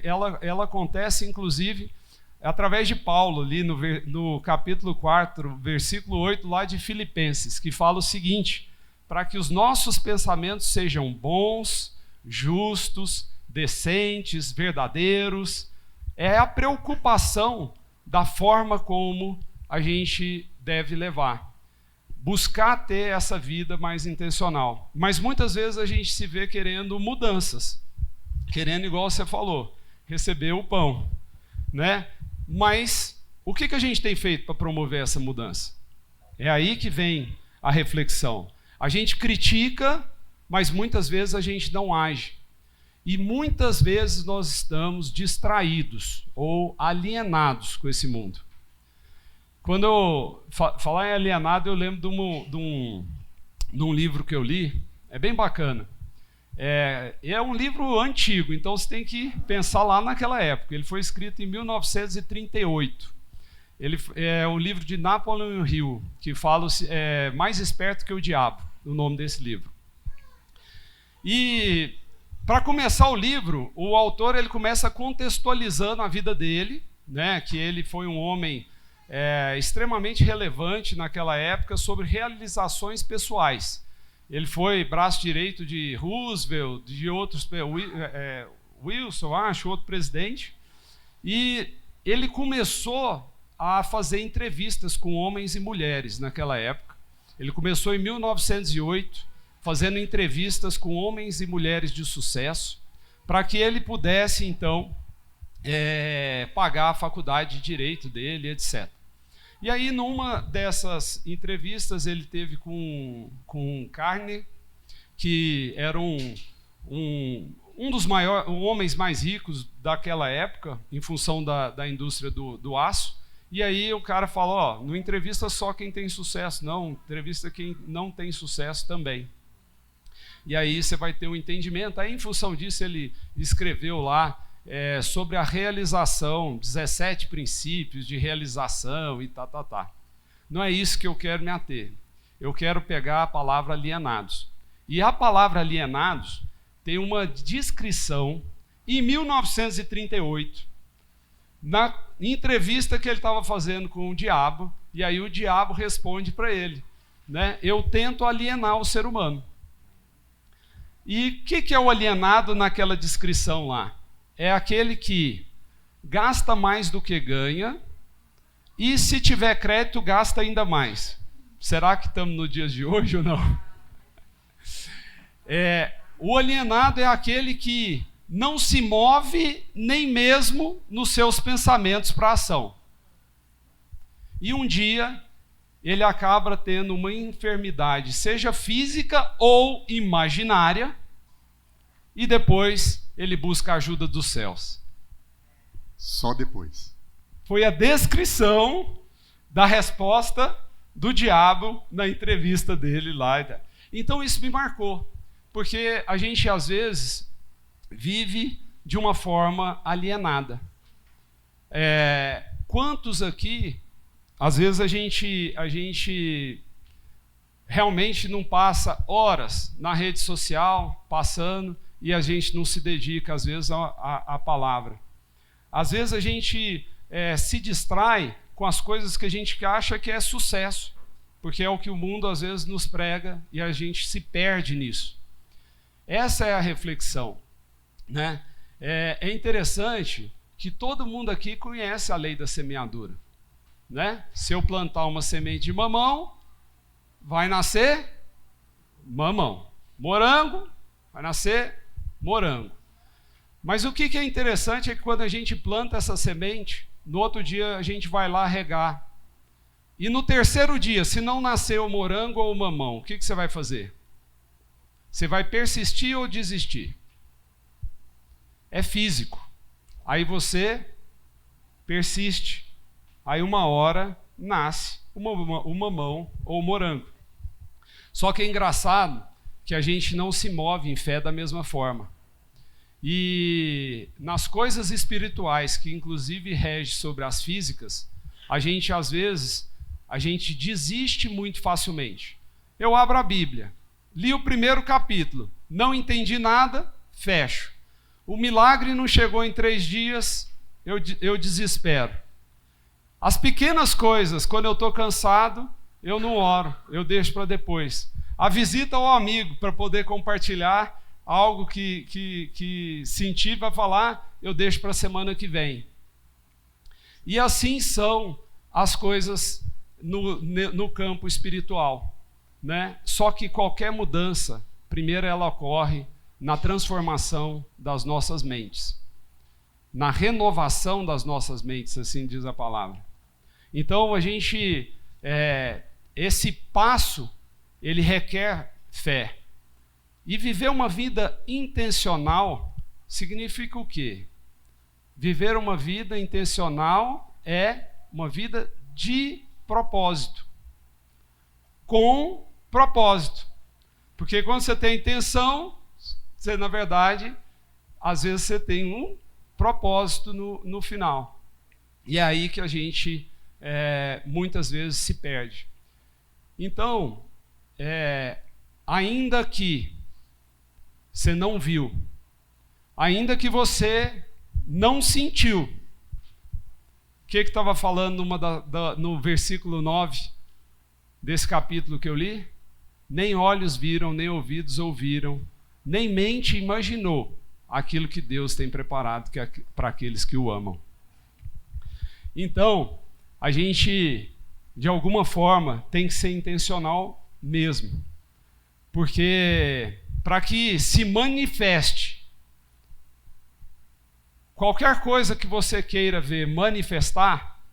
ela acontece, inclusive, através de Paulo, ali no capítulo 4, versículo 8, lá de Filipenses, que fala o seguinte: para que os nossos pensamentos sejam bons, justos, decentes, verdadeiros. É a preocupação da forma como a gente deve levar. Buscar ter essa vida mais intencional. Mas muitas vezes a gente se vê querendo mudanças. Querendo, igual você falou, receber o pão, né? Mas o que a gente tem feito para promover essa mudança? É aí que vem a reflexão. A gente critica, mas muitas vezes a gente não age. E muitas vezes nós estamos distraídos ou alienados com esse mundo. Quando eu falar em alienado, eu lembro de um livro que eu li, é bem bacana. É um livro antigo, então você tem que pensar lá naquela época. Ele foi escrito em 1938. Ele é um livro de Napoleon Hill, que fala Mais Esperto que o Diabo, o nome desse livro. E para começar o livro, o autor ele começa contextualizando a vida dele, né, que ele foi um homem extremamente relevante naquela época sobre realizações pessoais. Ele foi braço direito de Roosevelt, de outros, Wilson, acho, outro presidente, e ele começou a fazer entrevistas com homens e mulheres naquela época. Ele começou em 1908, fazendo entrevistas com homens e mulheres de sucesso, para que ele pudesse, então, pagar a faculdade de Direito dele, etc. E aí, numa dessas entrevistas, ele teve com Carnegie, que era um dos homens mais ricos daquela época, em função da indústria do aço. E aí o cara falou, não entrevista só quem tem sucesso, não, entrevista quem não tem sucesso também. E aí você vai ter um entendimento. Aí, em função disso, ele escreveu lá sobre a realização, 17 princípios de realização e tá. Não é isso que eu quero me ater. Eu quero pegar a palavra alienados. E a palavra alienados tem uma descrição em 1938, na entrevista que ele estava fazendo com o diabo, e aí o diabo responde para ele, né? Eu tento alienar o ser humano. E o que é o alienado naquela descrição lá? É aquele que gasta mais do que ganha e, se tiver crédito, gasta ainda mais. Será que estamos no dia de hoje ou não? O alienado é aquele que não se move nem mesmo nos seus pensamentos para a ação. E um dia ele acaba tendo uma enfermidade, seja física ou imaginária, e depois ele busca a ajuda dos céus. Só depois. Foi a descrição da resposta do diabo na entrevista dele lá. Então isso me marcou, porque a gente às vezes vive de uma forma alienada. Quantos aqui, às vezes a gente realmente não passa horas na rede social, passando, e a gente não se dedica, às vezes, à palavra. Às vezes a gente se distrai com as coisas que a gente acha que é sucesso, porque é o que o mundo, às vezes, nos prega, e a gente se perde nisso. Essa é a reflexão, né? É interessante que todo mundo aqui conhece a lei da semeadura, né? Se eu plantar uma semente de mamão, vai nascer mamão. Morango, vai nascer morango. Mas o que é interessante é que quando a gente planta essa semente, no outro dia a gente vai lá regar. E no terceiro dia, se não nascer o morango ou o mamão, o que você vai fazer? Você vai persistir ou desistir? É físico. Aí você persiste. Aí uma hora nasce o mamão ou o morango. Só que é engraçado que a gente não se move em fé da mesma forma. E nas coisas espirituais, que inclusive rege sobre as físicas, a gente às vezes, a gente desiste muito facilmente. Eu abro a Bíblia, li o primeiro capítulo, não entendi nada, fecho. O milagre não chegou em 3 dias, eu desespero. As pequenas coisas, quando eu estou cansado, eu não oro, eu deixo para depois. A visita ao amigo para poder compartilhar algo que senti para falar, eu deixo para a semana que vem. E assim são as coisas no campo espiritual, né? Só que qualquer mudança, primeiro ela ocorre na transformação das nossas mentes, na renovação das nossas mentes, assim diz a palavra. Então a gente, esse passo, ele requer fé. E viver uma vida intencional significa o quê? Viver uma vida intencional é uma vida de propósito. Com propósito. Porque quando você tem intenção, você, na verdade, às vezes você tem um propósito no final. E é aí que a gente, muitas vezes, se perde. Então, ainda que você não viu, ainda que você não sentiu, o que estava falando no versículo 9 desse capítulo que eu li? Nem olhos viram, nem ouvidos ouviram, nem mente imaginou aquilo que Deus tem preparado para aqueles que o amam. Então, a gente, de alguma forma, tem que ser intencional mesmo. Porque, para que se manifeste qualquer coisa que você queira ver manifestar,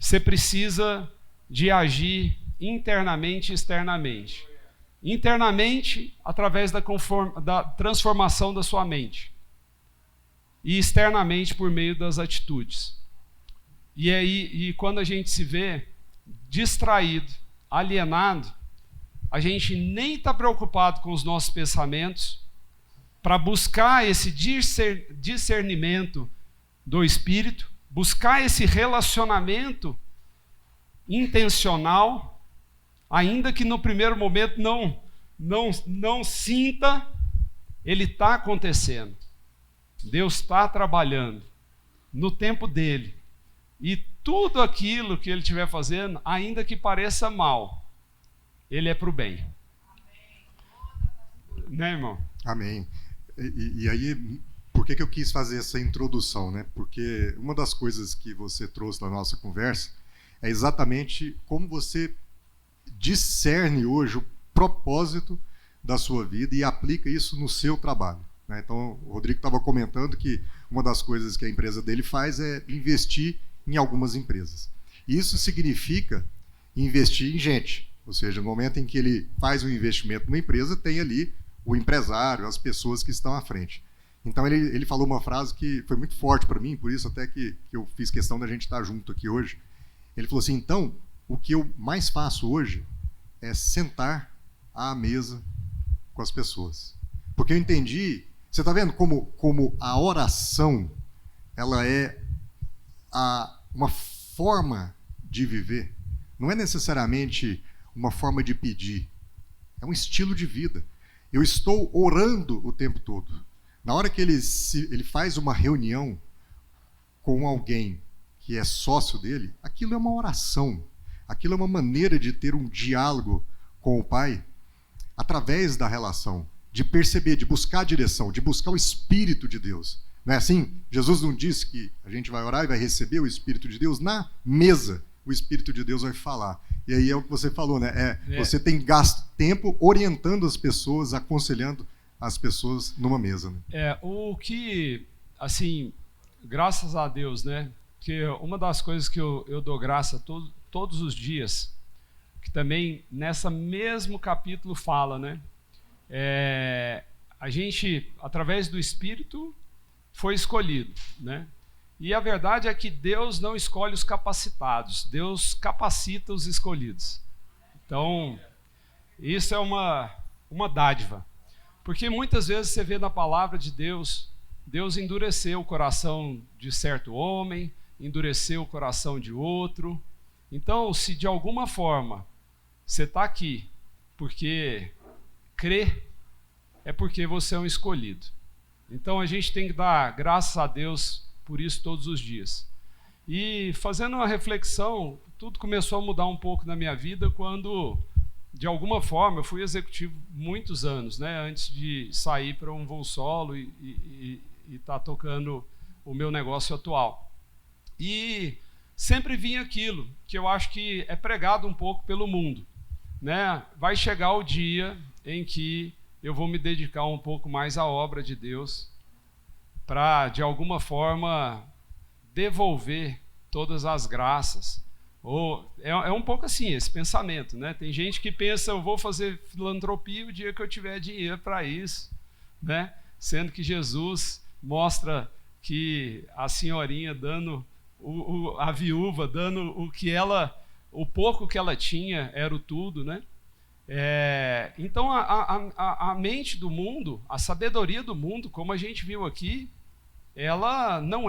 você precisa de agir internamente e externamente. Internamente, através da transformação da sua mente. E externamente, por meio das atitudes. E quando a gente se vê distraído, alienado, a gente nem está preocupado com os nossos pensamentos para buscar esse discernimento do Espírito, buscar esse relacionamento intencional, ainda que no primeiro momento não sinta, ele está acontecendo. Deus está trabalhando no tempo dele. E tudo aquilo que ele estiver fazendo, ainda que pareça mal, ele é para o bem. Amém. Né, irmão? Amém. E aí, por que eu quis fazer essa introdução, né? Porque uma das coisas que você trouxe na nossa conversa é exatamente como você discerne hoje o propósito da sua vida e aplica isso no seu trabalho, né? Então, o Rodrigo estava comentando que uma das coisas que a empresa dele faz é investir em algumas empresas. Isso significa investir em gente, ou seja, no momento em que ele faz um investimento numa empresa, tem ali o empresário, as pessoas que estão à frente. Então, ele falou uma frase que foi muito forte para mim, por isso até que eu fiz questão da gente estar junto aqui hoje. Ele falou assim: então, o que eu mais faço hoje é sentar à mesa com as pessoas. Porque eu entendi, você está vendo como a oração, ela é uma forma de viver. Não é necessariamente uma forma de pedir, é um estilo de vida. Eu estou orando o tempo todo. Na hora que ele faz uma reunião com alguém que é sócio dele, aquilo é uma oração. Aquilo é uma maneira de ter um diálogo com o Pai através da relação, de perceber, de buscar a direção, de buscar o Espírito de Deus. Não é assim? Jesus não disse que a gente vai orar e vai receber o Espírito de Deus na mesa. O Espírito de Deus vai falar. E aí é o que você falou, né? Você tem gasto tempo orientando as pessoas, aconselhando as pessoas numa mesa. Né? O que, assim, graças a Deus, né? Porque uma das coisas que eu dou graça todos os dias, que também nessa mesmo capítulo fala, né? A gente, através do Espírito, foi escolhido, né? E a verdade é que Deus não escolhe os capacitados, Deus capacita os escolhidos. Então, isso é uma dádiva. Porque muitas vezes você vê na palavra de Deus, Deus endureceu o coração de certo homem, endureceu o coração de outro. Então, se de alguma forma você está aqui porque crê, é porque você é um escolhido. Então a gente tem que dar graças a Deus por isso todos os dias. E fazendo uma reflexão, tudo começou a mudar um pouco na minha vida quando, de alguma forma, eu fui executivo muitos anos, né, antes de sair para um voo solo e estar tocando o meu negócio atual. E sempre vinha aquilo que eu acho que é pregado um pouco pelo mundo, né? Vai chegar o dia em que eu vou me dedicar um pouco mais à obra de Deus para, de alguma forma, devolver todas as graças. Ou é um pouco assim esse pensamento, né? Tem gente que pensa, eu vou fazer filantropia o dia que eu tiver dinheiro para isso, né? Sendo que Jesus mostra que a senhorinha dando, a viúva dando o pouco que ela tinha era o tudo, né? Então a mente do mundo, a sabedoria do mundo, como a gente viu aqui, ela não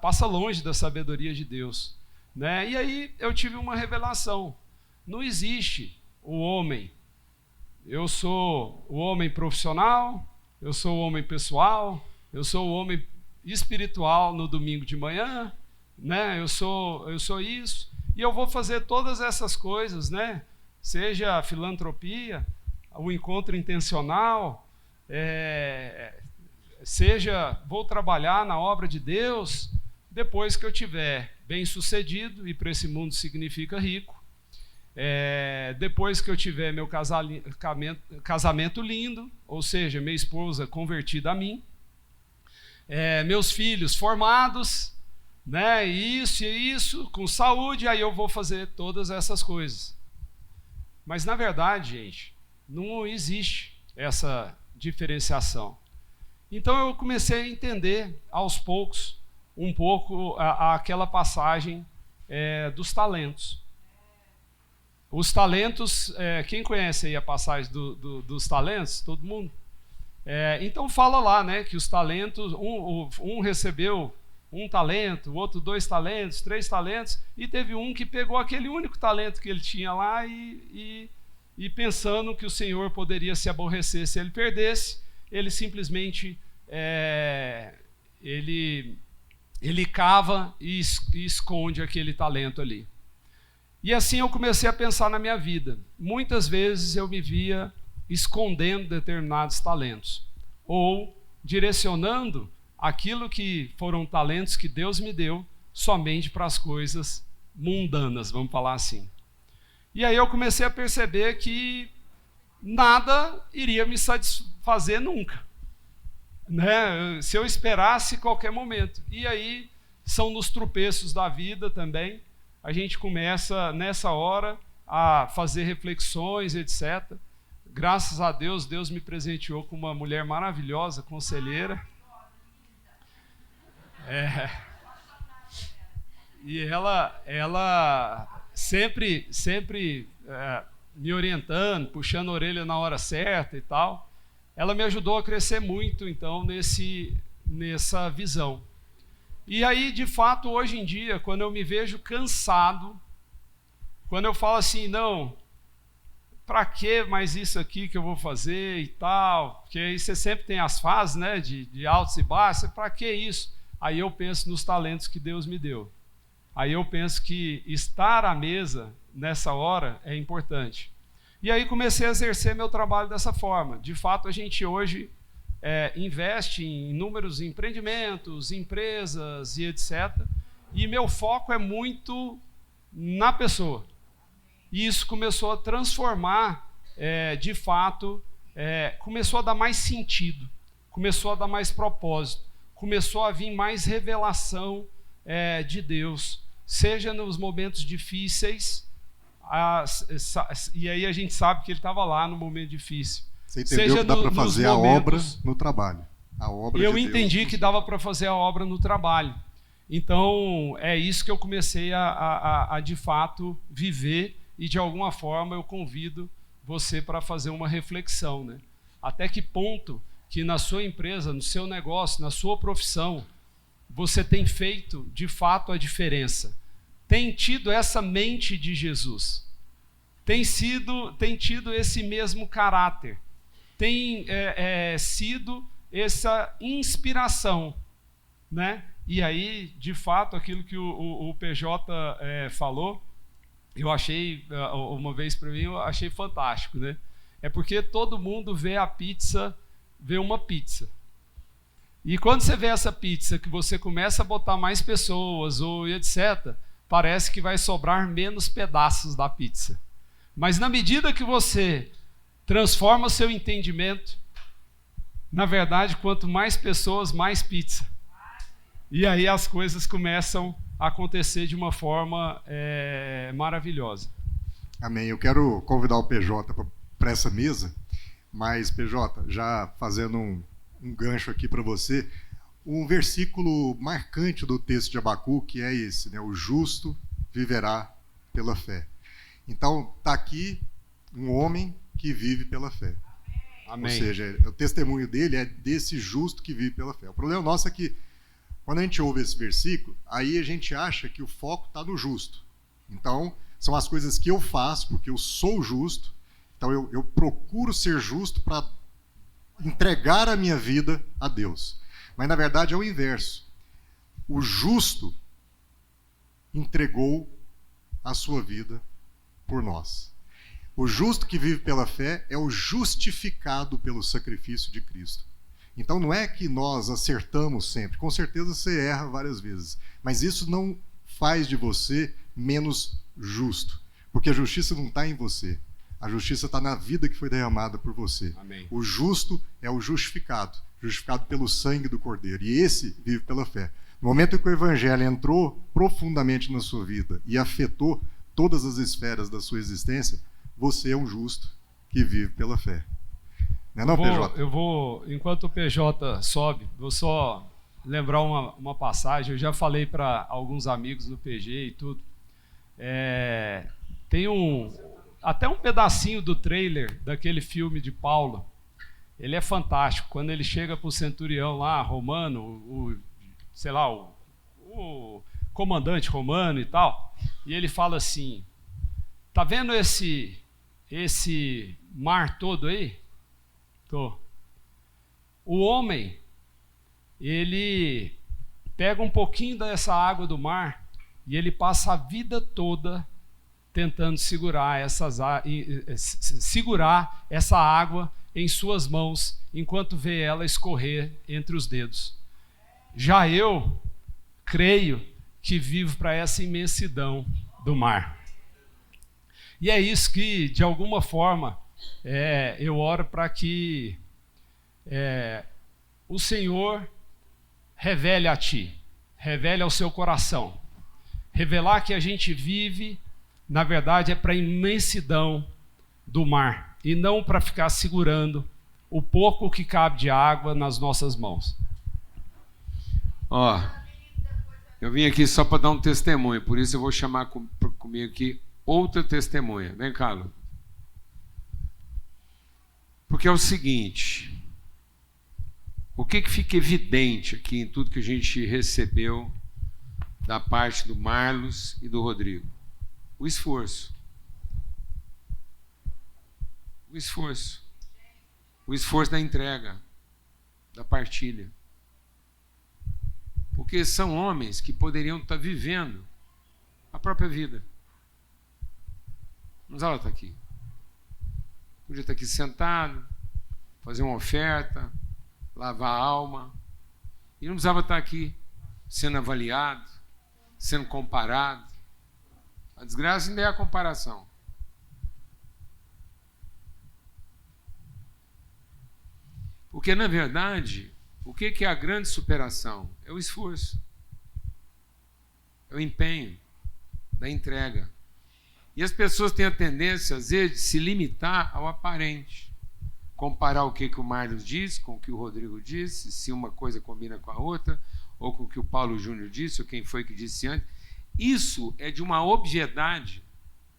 passa longe da sabedoria de Deus, né? E aí eu tive uma revelação: não existe o homem, eu sou o homem profissional, eu sou o homem pessoal, eu sou o homem espiritual no domingo de manhã, né? Eu sou isso, e eu vou fazer todas essas coisas, né? Seja a filantropia, o encontro intencional, seja vou trabalhar na obra de Deus depois que eu tiver bem sucedido, e para esse mundo significa rico, depois que eu tiver meu casamento lindo, ou seja, minha esposa convertida a mim, meus filhos formados, né, isso, com saúde, aí eu vou fazer todas essas coisas. Mas, na verdade, gente, não existe essa diferenciação. Então, eu comecei a entender, aos poucos, um pouco aquela passagem dos talentos. Os talentos, quem conhece aí a passagem dos talentos? Todo mundo? Então, fala lá, né, que os talentos, um recebeu 1 talento, o outro 2 talentos, 3 talentos, e teve um que pegou aquele único talento que ele tinha lá e pensando que o Senhor poderia se aborrecer se ele perdesse, ele simplesmente ele cava e esconde aquele talento ali. E assim eu comecei a pensar na minha vida. Muitas vezes eu me via escondendo determinados talentos, ou direcionando aquilo que foram talentos que Deus me deu somente para as coisas mundanas, vamos falar assim. E aí eu comecei a perceber que nada iria me satisfazer nunca, né? Se eu esperasse qualquer momento. E aí são nos tropeços da vida também, a gente começa nessa hora a fazer reflexões, etc. Graças a Deus, Deus me presenteou com uma mulher maravilhosa, conselheira. E ela sempre me orientando, puxando a orelha na hora certa e tal. Ela me ajudou a crescer muito, então, nessa visão. E aí, de fato, hoje em dia, quando eu me vejo cansado, quando eu falo assim, não, para que mais isso aqui que eu vou fazer e tal? Porque aí você sempre tem as fases, né, de altos e baixos, para que isso? Aí eu penso nos talentos que Deus me deu. Aí eu penso que estar à mesa nessa hora é importante. E aí comecei a exercer meu trabalho dessa forma. De fato, a gente hoje investe em inúmeros empreendimentos, empresas e etc. E meu foco é muito na pessoa. E isso começou a transformar, de fato, começou a dar mais sentido, começou a dar mais propósito, começou a vir mais revelação de Deus, seja nos momentos difíceis, e aí a gente sabe que ele estava lá no momento difícil. Você entendeu que dá para fazer a obra no trabalho. Eu entendi que dava para fazer a obra no trabalho. Então, é isso que eu comecei a de fato viver, e de alguma forma eu convido você para fazer uma reflexão, né? Até que ponto que na sua empresa, no seu negócio, na sua profissão, você tem feito de fato a diferença? Tem tido essa mente de Jesus? Tem tido esse mesmo caráter? Tem sido essa inspiração, né? E aí, de fato, aquilo que o PJ falou, eu achei, uma vez para mim, eu achei fantástico, né? É porque todo mundo vê uma pizza. E quando você vê essa pizza, que você começa a botar mais pessoas, ou etc., parece que vai sobrar menos pedaços da pizza. Mas na medida que você transforma o seu entendimento, na verdade, quanto mais pessoas, mais pizza. E aí as coisas começam a acontecer de uma forma maravilhosa. Amém. Eu quero convidar o PJ para essa mesa, mas, PJ, já fazendo um gancho aqui para você, um versículo marcante do texto de Abacuque é esse, né? O justo viverá pela fé. Então, está aqui um homem que vive pela fé. Amém. Ou seja, o testemunho dele é desse justo que vive pela fé. O problema nosso é que, quando a gente ouve esse versículo, aí a gente acha que o foco está no justo. Então, são as coisas que eu faço, porque eu sou justo. Então, eu procuro ser justo para entregar a minha vida a Deus. Mas, na verdade, é o inverso. O justo entregou a sua vida por nós. O justo que vive pela fé é o justificado pelo sacrifício de Cristo. Então não é que nós acertamos sempre, com certeza você erra várias vezes, mas isso não faz de você menos justo, porque a justiça não está em você, a justiça está na vida que foi derramada por você. Amém. O justo é o justificado pelo sangue do Cordeiro, e esse vive pela fé. No momento em que o Evangelho entrou profundamente na sua vida e afetou todas as esferas da sua existência, você é um justo que vive pela fé. Não é, PJ? Eu vou, enquanto o PJ sobe, vou só lembrar uma passagem. Eu já falei para alguns amigos no PG e tudo. Tem até um pedacinho do trailer daquele filme de Paulo. Ele é fantástico. Quando ele chega para o centurião lá, romano, o comandante romano e tal, e ele fala assim: tá vendo esse mar todo aí? Tô. O homem, ele pega um pouquinho dessa água do mar e ele passa a vida toda tentando segurar essa água em suas mãos enquanto vê ela escorrer entre os dedos. Já eu creio que vivo para essa imensidão do mar. E é isso que, de alguma forma, eu oro para que o Senhor revele a ti, revele ao seu coração. Revelar que a gente vive, na verdade, é para a imensidão do mar, e não para ficar segurando o pouco que cabe de água nas nossas mãos. Eu vim aqui só para dar um testemunho, por isso eu vou chamar comigo aqui outra testemunha. Vem cá, Lu. Porque é o seguinte, o que fica evidente aqui em tudo que a gente recebeu da parte do Marlos e do Rodrigo? O esforço. O esforço. O esforço da entrega, da partilha. Porque são homens que poderiam estar vivendo a própria vida. Não precisava estar aqui. Podia estar aqui sentado, fazer uma oferta, lavar a alma. E não precisava estar aqui sendo avaliado, sendo comparado. A desgraça ainda é a comparação. Porque, na verdade, o que é a grande superação? É o esforço. É o empenho da entrega. E as pessoas têm a tendência, às vezes, de se limitar ao aparente. Comparar o que o Marlos disse com o que o Rodrigo disse, se uma coisa combina com a outra, ou com o que o Paulo Júnior disse, ou quem foi que disse antes. Isso é de uma obviedade.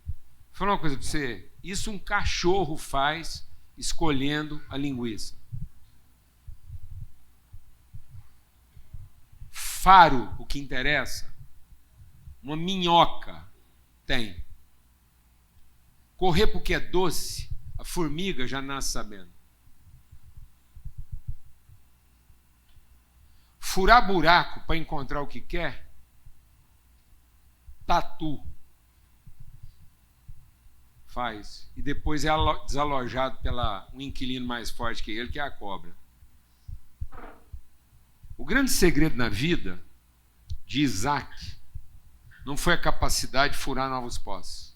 Vou falar uma coisa para você. Isso um cachorro faz escolhendo a linguiça. Faro, o que interessa, uma minhoca tem. Correr porque é doce, a formiga já nasce sabendo. Furar buraco para encontrar o que quer, tatu faz. E depois é desalojado pela um inquilino mais forte que ele, que é a cobra. O grande segredo na vida de Isaac não foi a capacidade de furar novos poços.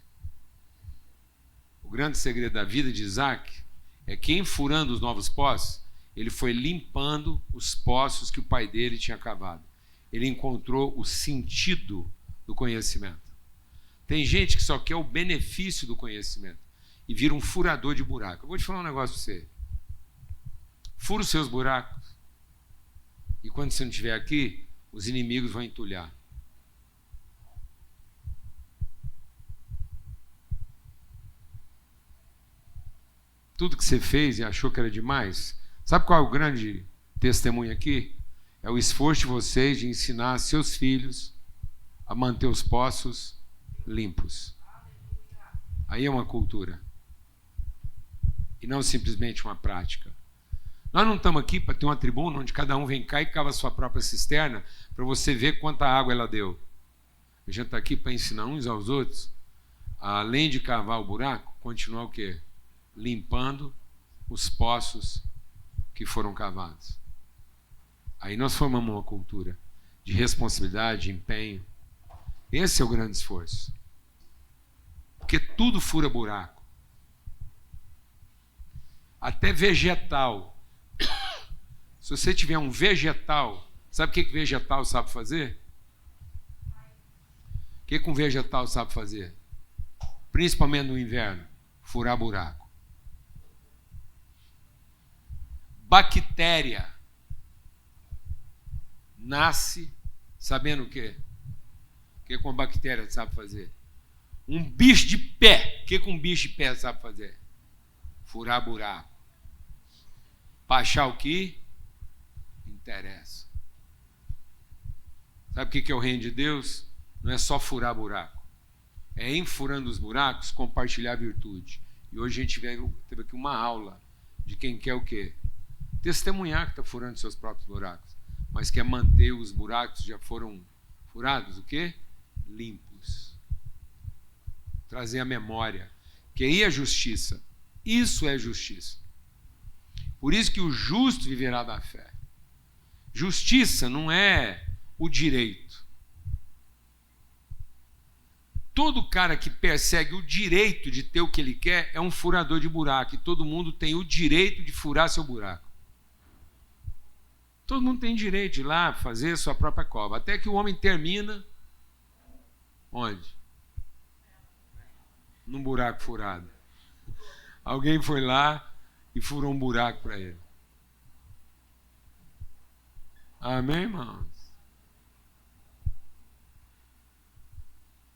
O grande segredo da vida de Isaac é que, em furando os novos poços, ele foi limpando os poços que o pai dele tinha cavado. Ele encontrou o sentido do conhecimento. Tem gente que só quer o benefício do conhecimento e vira um furador de buraco. Eu vou te falar um negócio para você. Fura os seus buracos e quando você não estiver aqui, os inimigos vão entulhar. Tudo que você fez e achou que era demais, sabe qual é o grande testemunho aqui? É o esforço de vocês de ensinar seus filhos a manter os poços limpos. Aí é uma cultura. E não simplesmente uma prática. Nós não estamos aqui para ter uma tribuna onde cada um vem cá e cava a sua própria cisterna para você ver quanta água ela deu. A gente está aqui para ensinar uns aos outros, além de cavar o buraco, continuar o quê? Limpando os poços que foram cavados. Aí nós formamos uma cultura de responsabilidade, de empenho. Esse é o grande esforço. Porque tudo fura buraco. Até vegetal. Se você tiver um vegetal, sabe o que vegetal sabe fazer? O que um vegetal sabe fazer? Principalmente no inverno, furar buraco. Bactéria nasce sabendo o quê? O que uma bactéria sabe fazer? Um bicho de pé. O que um bicho de pé sabe fazer? Furar buraco. Para achar o que interessa. Sabe o que é o reino de Deus? Não é só furar buraco. É, em furando os buracos, compartilhar a virtude. E hoje a gente teve aqui uma aula de quem quer o quê? Testemunhar que está furando seus próprios buracos, mas quer manter os buracos que já foram furados, o quê? Limpos. Trazer a memória. Que aí é justiça. Isso é justiça. Por isso que o justo viverá da fé. Justiça não é o direito. Todo cara que persegue o direito de ter o que ele quer é um furador de buraco. E todo mundo tem o direito de furar seu buraco. Todo mundo tem direito de ir lá fazer sua própria cova. Até que o homem termina onde? Num buraco furado. Alguém foi lá e furou um buraco para ele. Amém, irmãos?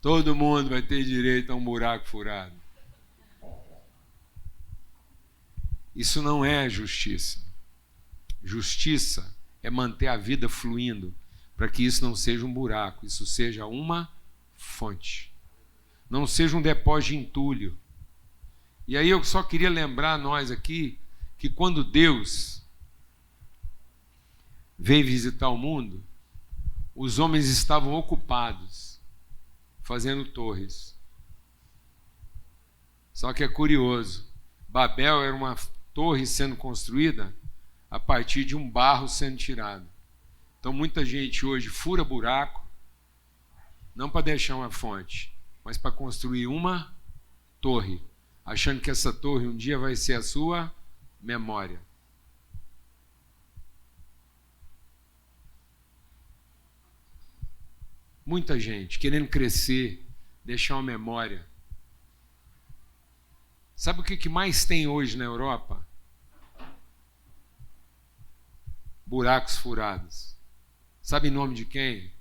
Todo mundo vai ter direito a um buraco furado. Isso não é justiça. Justiça é manter a vida fluindo para que isso não seja um buraco, isso seja uma fonte. Não seja um depósito de entulho. E aí eu só queria lembrar nós aqui que quando Deus veio visitar o mundo, os homens estavam ocupados fazendo torres. Só que é curioso, Babel era uma torre sendo construída a partir de um barro sendo tirado. Então muita gente hoje fura buraco, não para deixar uma fonte, mas para construir uma torre, achando que essa torre um dia vai ser a sua memória. Muita gente querendo crescer, deixar uma memória. Sabe o que mais tem hoje na Europa? Buracos furados. Sabe em nome de quem?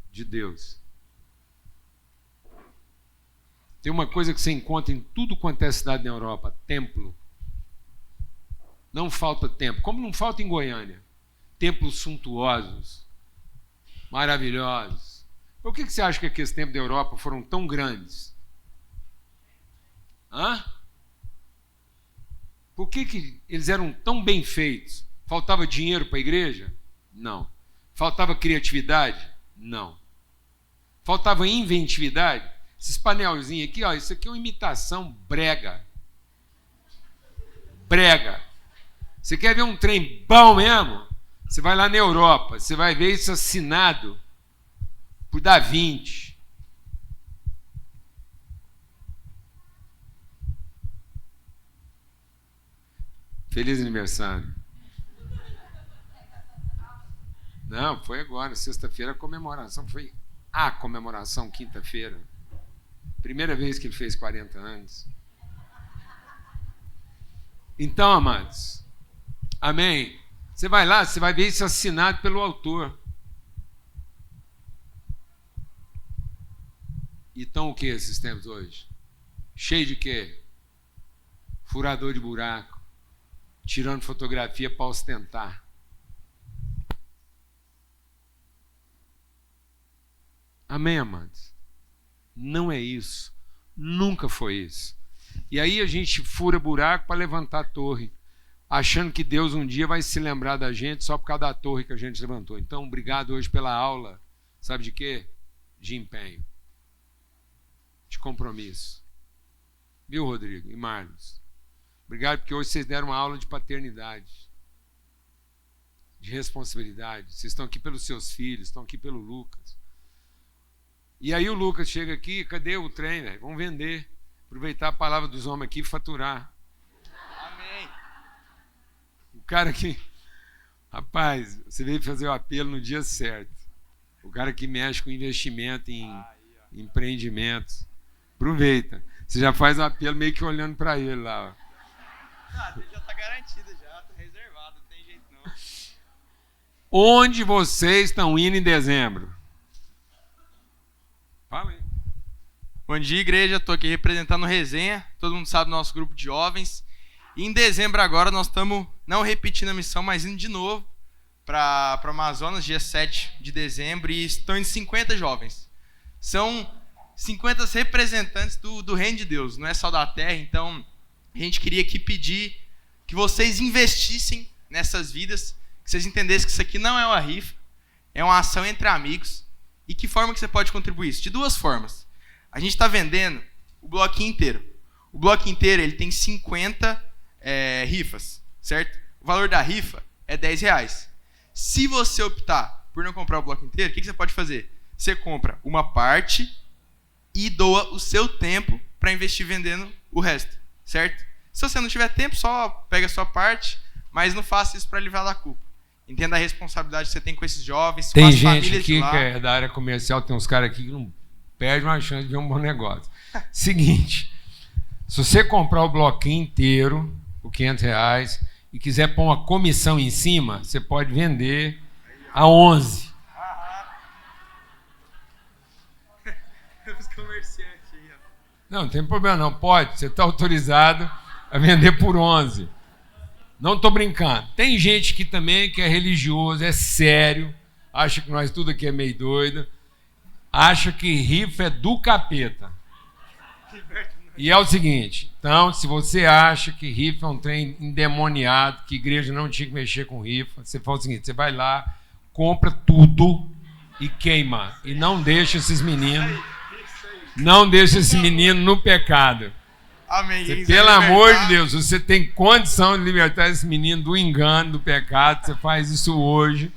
De Deus. Tem uma coisa que você encontra em tudo quanto é cidade na Europa: templo. Não falta templo, como não falta em Goiânia. Templos suntuosos, maravilhosos. Por que você acha que aqueles templos da Europa foram tão grandes? Hã? Por que eles eram tão bem feitos? Faltava dinheiro para a igreja? Não. Faltava criatividade? Não. Faltava inventividade? Esses painelzinhos aqui, ó, isso aqui é uma imitação brega. Brega. Você quer ver um trem bom mesmo? Você vai lá na Europa, você vai ver isso assinado por Da Vinci. Feliz aniversário. Não, foi agora, sexta-feira a comemoração. Foi a comemoração, quinta-feira. Primeira vez que ele fez 40 anos. Então, amados, amém? Você vai lá, você vai ver isso assinado pelo autor. E estão o que esses tempos hoje? Cheio de quê? Furador de buraco, tirando fotografia para ostentar. Amém, amados? Não é isso. Nunca foi isso. E aí a gente fura buraco para levantar a torre, achando que Deus um dia vai se lembrar da gente só por causa da torre que a gente levantou. Então, obrigado hoje pela aula. Sabe de quê? De empenho. De compromisso. Viu, Rodrigo e Marlos? Obrigado porque hoje vocês deram uma aula de paternidade, de responsabilidade. Vocês estão aqui pelos seus filhos, estão aqui pelo Lucas. E aí o Lucas chega aqui, cadê o trem, velho? Vamos vender. Aproveitar a palavra dos homens aqui e faturar. Amém. O cara que... Rapaz, você veio fazer o apelo no dia certo. O cara que mexe com investimento em empreendimentos. Aproveita. Você já faz o apelo meio que olhando para ele lá. Ó. Já tá garantido, já. Tá reservado, não tem jeito não. Onde vocês estão indo em dezembro? Fala aí. Bom dia, igreja. Estou aqui representando o Resenha. Todo mundo sabe do nosso grupo de jovens. E em dezembro agora nós estamos não repetindo a missão, mas indo de novo para Amazonas, dia 7 de dezembro. E estão indo 50 jovens. São 50 representantes do reino de Deus. Não é só da terra. Então a gente queria aqui pedir que vocês investissem nessas vidas. Que vocês entendessem que isso aqui não é uma rifa. É uma ação entre amigos. E que forma que você pode contribuir isso? De duas formas. A gente está vendendo o bloquinho inteiro. O bloco inteiro ele tem 50 rifas, certo? O valor da rifa é R$10. Se você optar por não comprar o bloco inteiro, o que você pode fazer? Você compra uma parte e doa o seu tempo para investir vendendo o resto, certo? Se você não tiver tempo, só pega a sua parte, mas não faça isso para livrar da culpa. Entenda a responsabilidade que você tem com esses jovens, com as famílias de lá. Tem gente aqui que é da área comercial, tem uns caras aqui que não perde uma chance de ver um bom negócio. Seguinte, se você comprar o bloquinho inteiro por R$500 e quiser pôr uma comissão em cima, você pode vender a 11. Os comerciantes aí, ó. Não tem problema não, pode. Você está autorizado a vender por 11. Não estou brincando. Tem gente que também que é religioso, é sério, acha que nós tudo aqui é meio doido, acha que rifa é do capeta. E é o seguinte, então, se você acha que rifa é um trem endemoniado, que a igreja não tinha que mexer com rifa, você faz o seguinte, você vai lá, compra tudo e queima. E não deixa esses meninos, no pecado. Amém. Você, pelo amor de Deus, você tem condição de libertar esse menino do engano, do pecado, você faz isso hoje,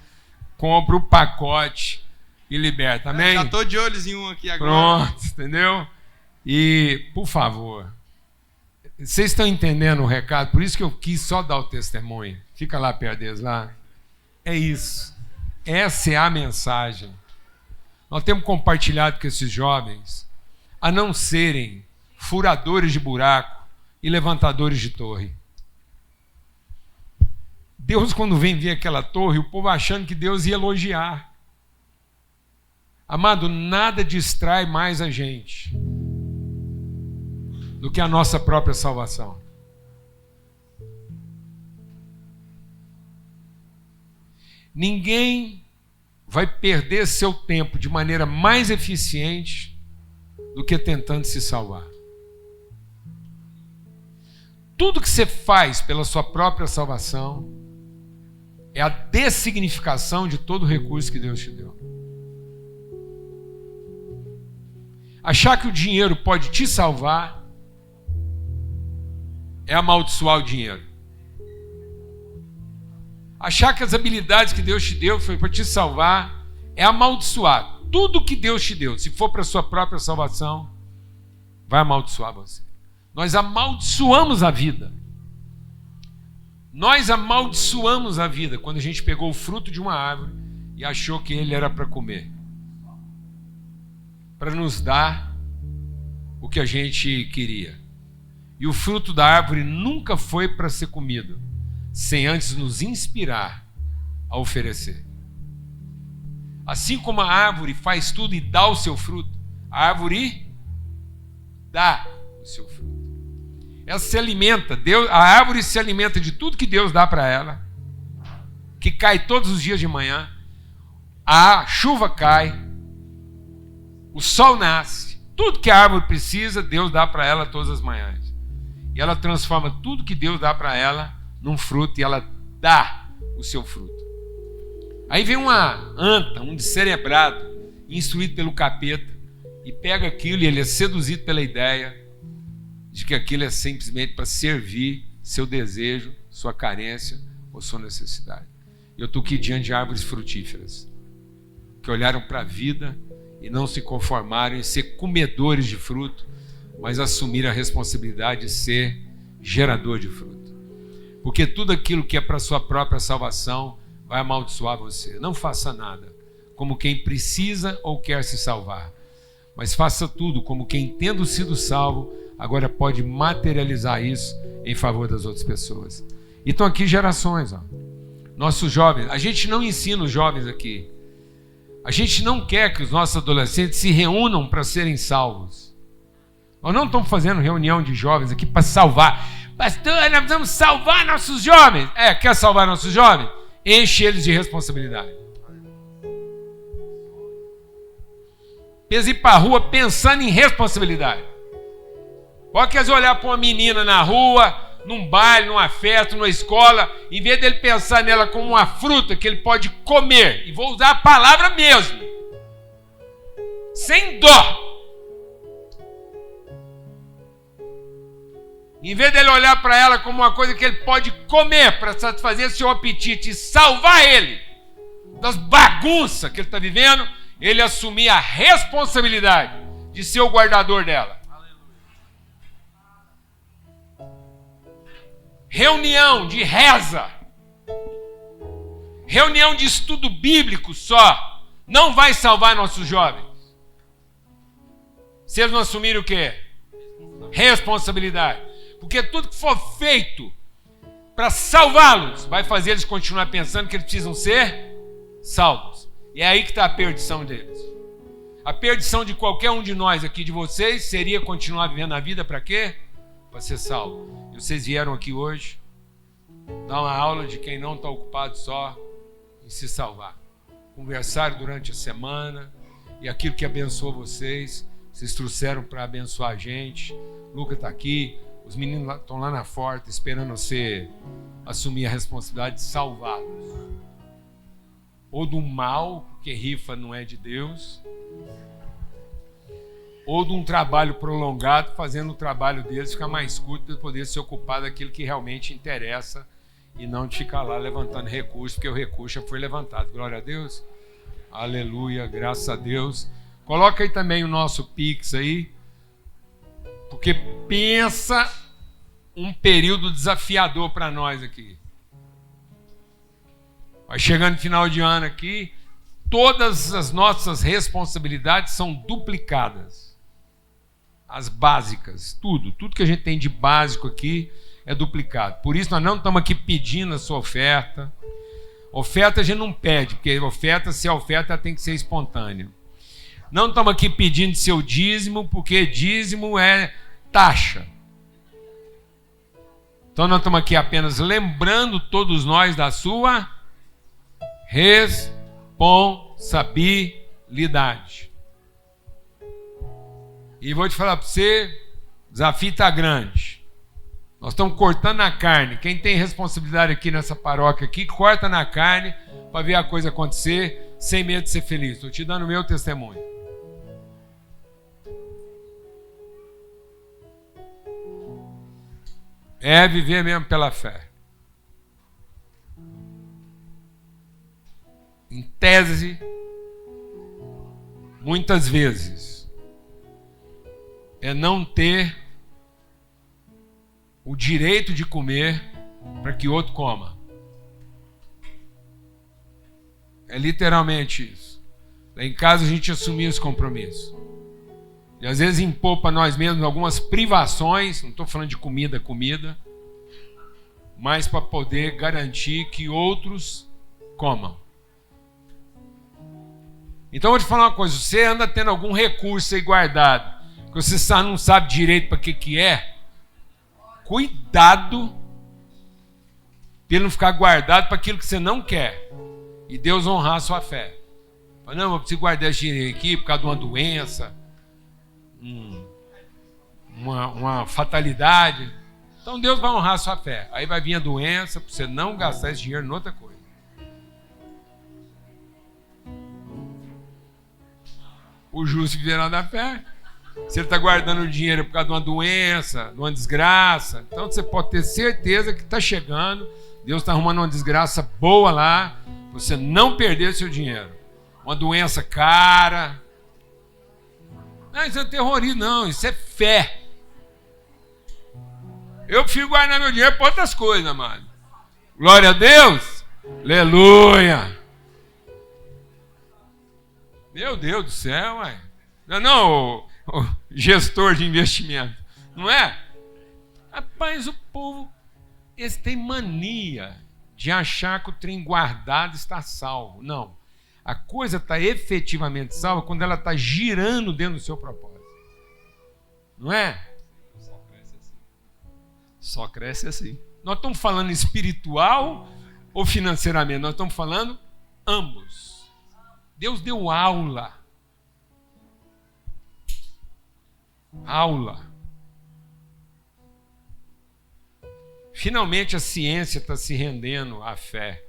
compra o pacote e liberta. Amém? Já estou de olhos em um aqui agora. Pronto, entendeu? E, por favor, vocês estão entendendo o recado? Por isso que eu quis só dar o testemunho. Fica lá perto deles, lá. É isso. Essa é a mensagem. Nós temos compartilhado com esses jovens a não serem furadores de buraco e levantadores de torre. Deus, quando vem ver aquela torre, o povo achando que Deus ia elogiar. Amado, nada distrai mais a gente do que a nossa própria salvação. Ninguém vai perder seu tempo de maneira mais eficiente do que tentando se salvar. Tudo que você faz pela sua própria salvação é a dessignificação de todo o recurso que Deus te deu. Achar que o dinheiro pode te salvar é amaldiçoar o dinheiro. Achar que as habilidades que Deus te deu foi para te salvar é amaldiçoar. Tudo que Deus te deu, se for para a sua própria salvação, vai amaldiçoar você. Nós amaldiçoamos a vida. Nós amaldiçoamos a vida quando a gente pegou o fruto de uma árvore e achou que ele era para comer, para nos dar o que a gente queria. E o fruto da árvore nunca foi para ser comido, sem antes nos inspirar a oferecer. Assim como a árvore faz tudo e dá o seu fruto, a árvore dá o seu fruto. Ela se alimenta, a árvore se alimenta de tudo que Deus dá para ela, que cai todos os dias de manhã, a chuva cai, o sol nasce, tudo que a árvore precisa, Deus dá para ela todas as manhãs. E ela transforma tudo que Deus dá para ela num fruto e ela dá o seu fruto. Aí vem uma anta, um descerebrado, instruído pelo capeta, e pega aquilo e ele é seduzido pela ideia de que aquilo é simplesmente para servir seu desejo, sua carência ou sua necessidade. Eu estou aqui diante de árvores frutíferas que olharam para a vida e não se conformaram em ser comedores de fruto, mas assumiram a responsabilidade de ser gerador de fruto. Porque tudo aquilo que é para a sua própria salvação vai amaldiçoar você. Não faça nada como quem precisa ou quer se salvar, mas faça tudo como quem, tendo sido salvo, agora pode materializar isso em favor das outras pessoas. E estão aqui gerações, ó. Nossos jovens, a gente não ensina os jovens aqui. A gente não quer que os nossos adolescentes se reúnam para serem salvos. Nós não estamos fazendo reunião de jovens aqui para salvar. Pastor, nós precisamos salvar nossos jovens. Quer salvar nossos jovens? Enche eles de responsabilidade. Precisa ir para a rua pensando em responsabilidade. Pode querer olhar para uma menina na rua, num baile, numa festa, numa escola, em vez dele pensar nela como uma fruta que ele pode comer, e vou usar a palavra mesmo, sem dó. Em vez dele olhar para ela como uma coisa que ele pode comer para satisfazer seu apetite e salvar ele das bagunças que ele está vivendo, ele assumir a responsabilidade de ser o guardador dela. Reunião de reza, reunião de estudo bíblico só, não vai salvar nossos jovens. Se eles não assumirem o quê? Responsabilidade. Porque tudo que for feito para salvá-los vai fazer eles continuar pensando que eles precisam ser salvos. E é aí que está a perdição deles. A perdição de qualquer um de nós aqui, de vocês, seria continuar vivendo a vida para quê? Para ser salvo. E vocês vieram aqui hoje dar uma aula de quem não está ocupado só em se salvar. Conversaram durante a semana e aquilo que abençoou vocês trouxeram para abençoar a gente. Luca está aqui, os meninos estão lá na porta esperando você assumir a responsabilidade de salvá-los. Ou do mal, porque rifa não é de Deus, ou de um trabalho prolongado, fazendo o trabalho deles ficar mais curto para poder se ocupar daquilo que realmente interessa e não de ficar lá levantando recurso, porque o recurso já foi levantado. Glória a Deus. Aleluia, graças a Deus. Coloca aí também o nosso Pix aí, porque pensa um período desafiador para nós aqui. Vai chegando no final de ano aqui, todas as nossas responsabilidades são duplicadas. As básicas, tudo que a gente tem de básico aqui é duplicado. Por isso nós não estamos aqui pedindo a sua oferta. Oferta a gente não pede, porque se a oferta tem que ser espontânea. Não estamos aqui pedindo seu dízimo, porque dízimo é taxa. Então nós estamos aqui apenas lembrando todos nós da sua responsabilidade. E vou te falar para você, o desafio está grande. Nós estamos cortando a carne. Quem tem responsabilidade aqui nessa paróquia aqui, corta na carne para ver a coisa acontecer sem medo de ser feliz. Estou te dando o meu testemunho. É viver mesmo pela fé. Em tese, muitas vezes, é não ter o direito de comer para que outro coma. É literalmente isso. Lá em casa a gente assumia esse compromisso. E às vezes impor para nós mesmos algumas privações, não estou falando de comida, mas para poder garantir que outros comam. Então eu vou te falar uma coisa, você anda tendo algum recurso aí guardado, que você não sabe direito para que é, cuidado para ele não ficar guardado para aquilo que você não quer. E Deus honrar a sua fé. Não, eu preciso guardar esse dinheiro aqui por causa de uma doença, uma fatalidade. Então Deus vai honrar a sua fé. Aí vai vir a doença para você não gastar esse dinheiro em outra coisa. O justo viverá da fé. Se ele está guardando o dinheiro por causa de uma doença, de uma desgraça, então você pode ter certeza que está chegando, Deus está arrumando uma desgraça boa lá, para você não perder seu dinheiro. Uma doença cara. Não, isso é terrorismo, não, isso é fé. Eu prefiro guardar meu dinheiro para outras coisas, amado. Glória a Deus. Aleluia. Meu Deus do céu, ué. Não, o gestor de investimento. Não é? Rapaz, o povo, eles têm mania de achar que o trem guardado está salvo. Não. A coisa está efetivamente salva quando ela está girando dentro do seu propósito. Não é? Só cresce assim. Nós estamos falando espiritual ou financeiramente? Nós estamos falando ambos. Deus deu aula. Aula. Finalmente a ciência está se rendendo à fé.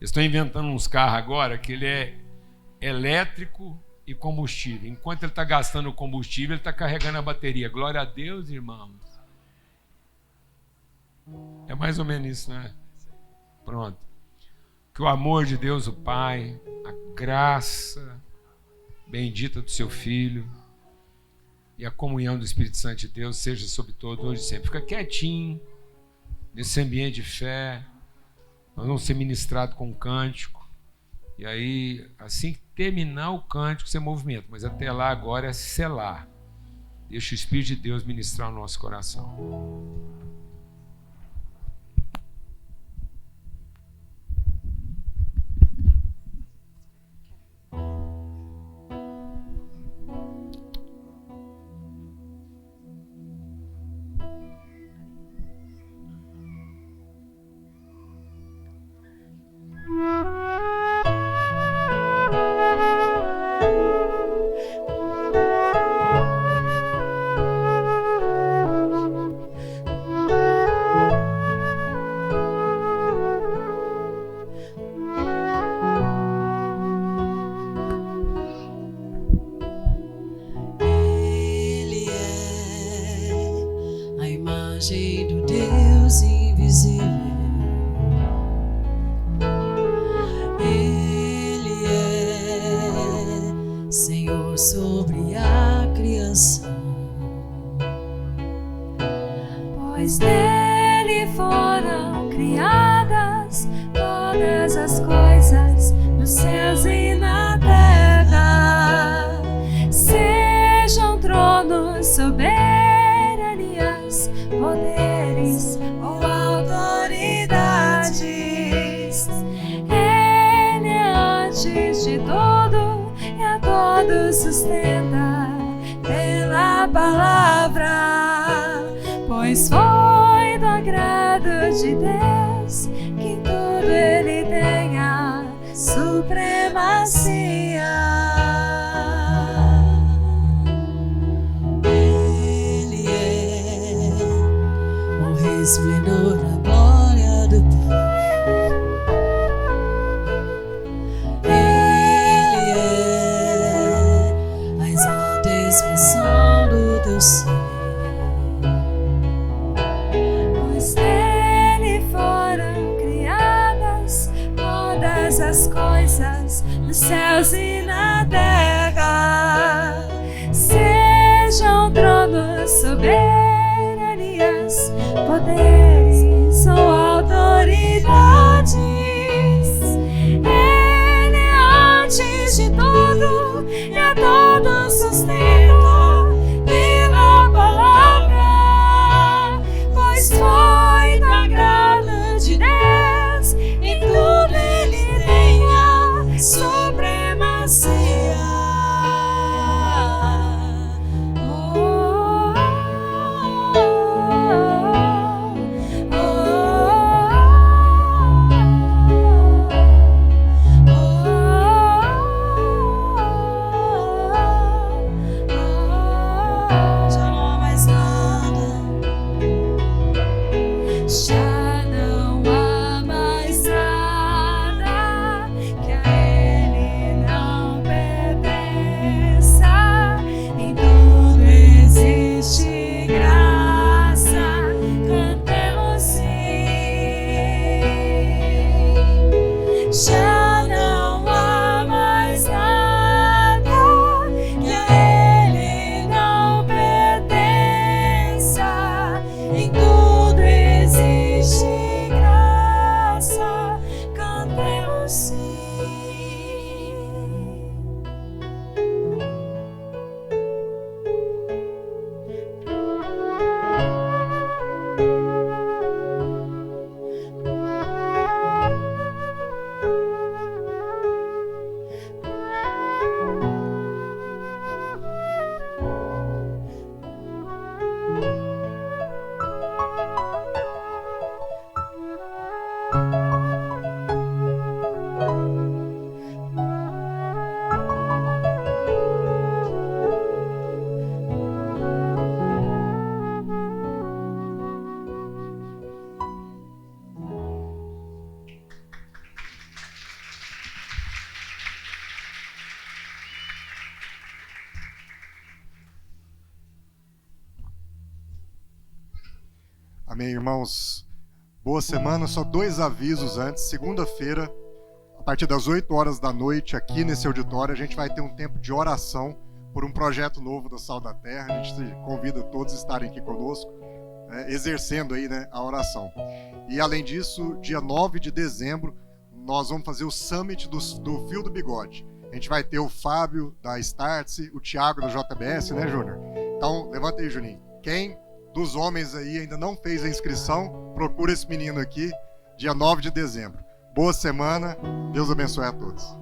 Eles estão inventando uns carros agora que ele é elétrico e combustível. Enquanto ele está gastando o combustível, ele está carregando a bateria. Glória a Deus, irmãos. É mais ou menos isso, né? Pronto. Que o amor de Deus, o Pai, a graça bendita do seu Filho e a comunhão do Espírito Santo de Deus seja sobre todos, hoje e sempre. Fica quietinho nesse ambiente de fé. Nós vamos ser ministrados com um cântico. E aí, assim que terminar o cântico, você movimenta. Mas até lá agora é selar. Deixa o Espírito de Deus ministrar o nosso coração. Do Deus invisível, Ele é Senhor sobre a criação, pois nele foram criadas todas as coisas nos céus e na terra, sejam tronos soberanias, poderes ou autoridades. Ele é antes de tudo e a todos sustenta pela palavra. pois foi do agrado de Deus que em tudo Ele tenha supremacia. Ele é o resplendor da glória do Pai. Ele é a exalta expressão do teu ser. Pois nele foram criadas todas as coisas nos céus e na terra, sejam tronos, soberanias, poderes ou autoridades. Ele é antes de tudo e a todos sustenta pela palavra, pois foi do agrado de Deus em tudo Ele tenha supremacia. Já não há mais nada. Já não há mais nada que a Ele não pertença. Em tudo existe graça, cantemos sim. Já não há mais nada que a Ele não pertença. Em tudo existe graça, cantemos sim. Amém, irmãos. Boa semana. Só 2 avisos antes. Segunda-feira, a partir das 8 horas da noite, aqui nesse auditório, a gente vai ter um tempo de oração por um projeto novo da Sal da Terra. A gente convida todos a estarem aqui conosco, exercendo aí, a oração. E além disso, dia 9 de dezembro, nós vamos fazer o Summit do Fio do Bigode. A gente vai ter o Fábio da Startse, o Thiago da JBS, né, Júnior? Então, levanta aí, Juninho. Quem dos homens aí ainda não fez a inscrição, procura esse menino aqui, dia 9 de dezembro. Boa semana, Deus abençoe a todos.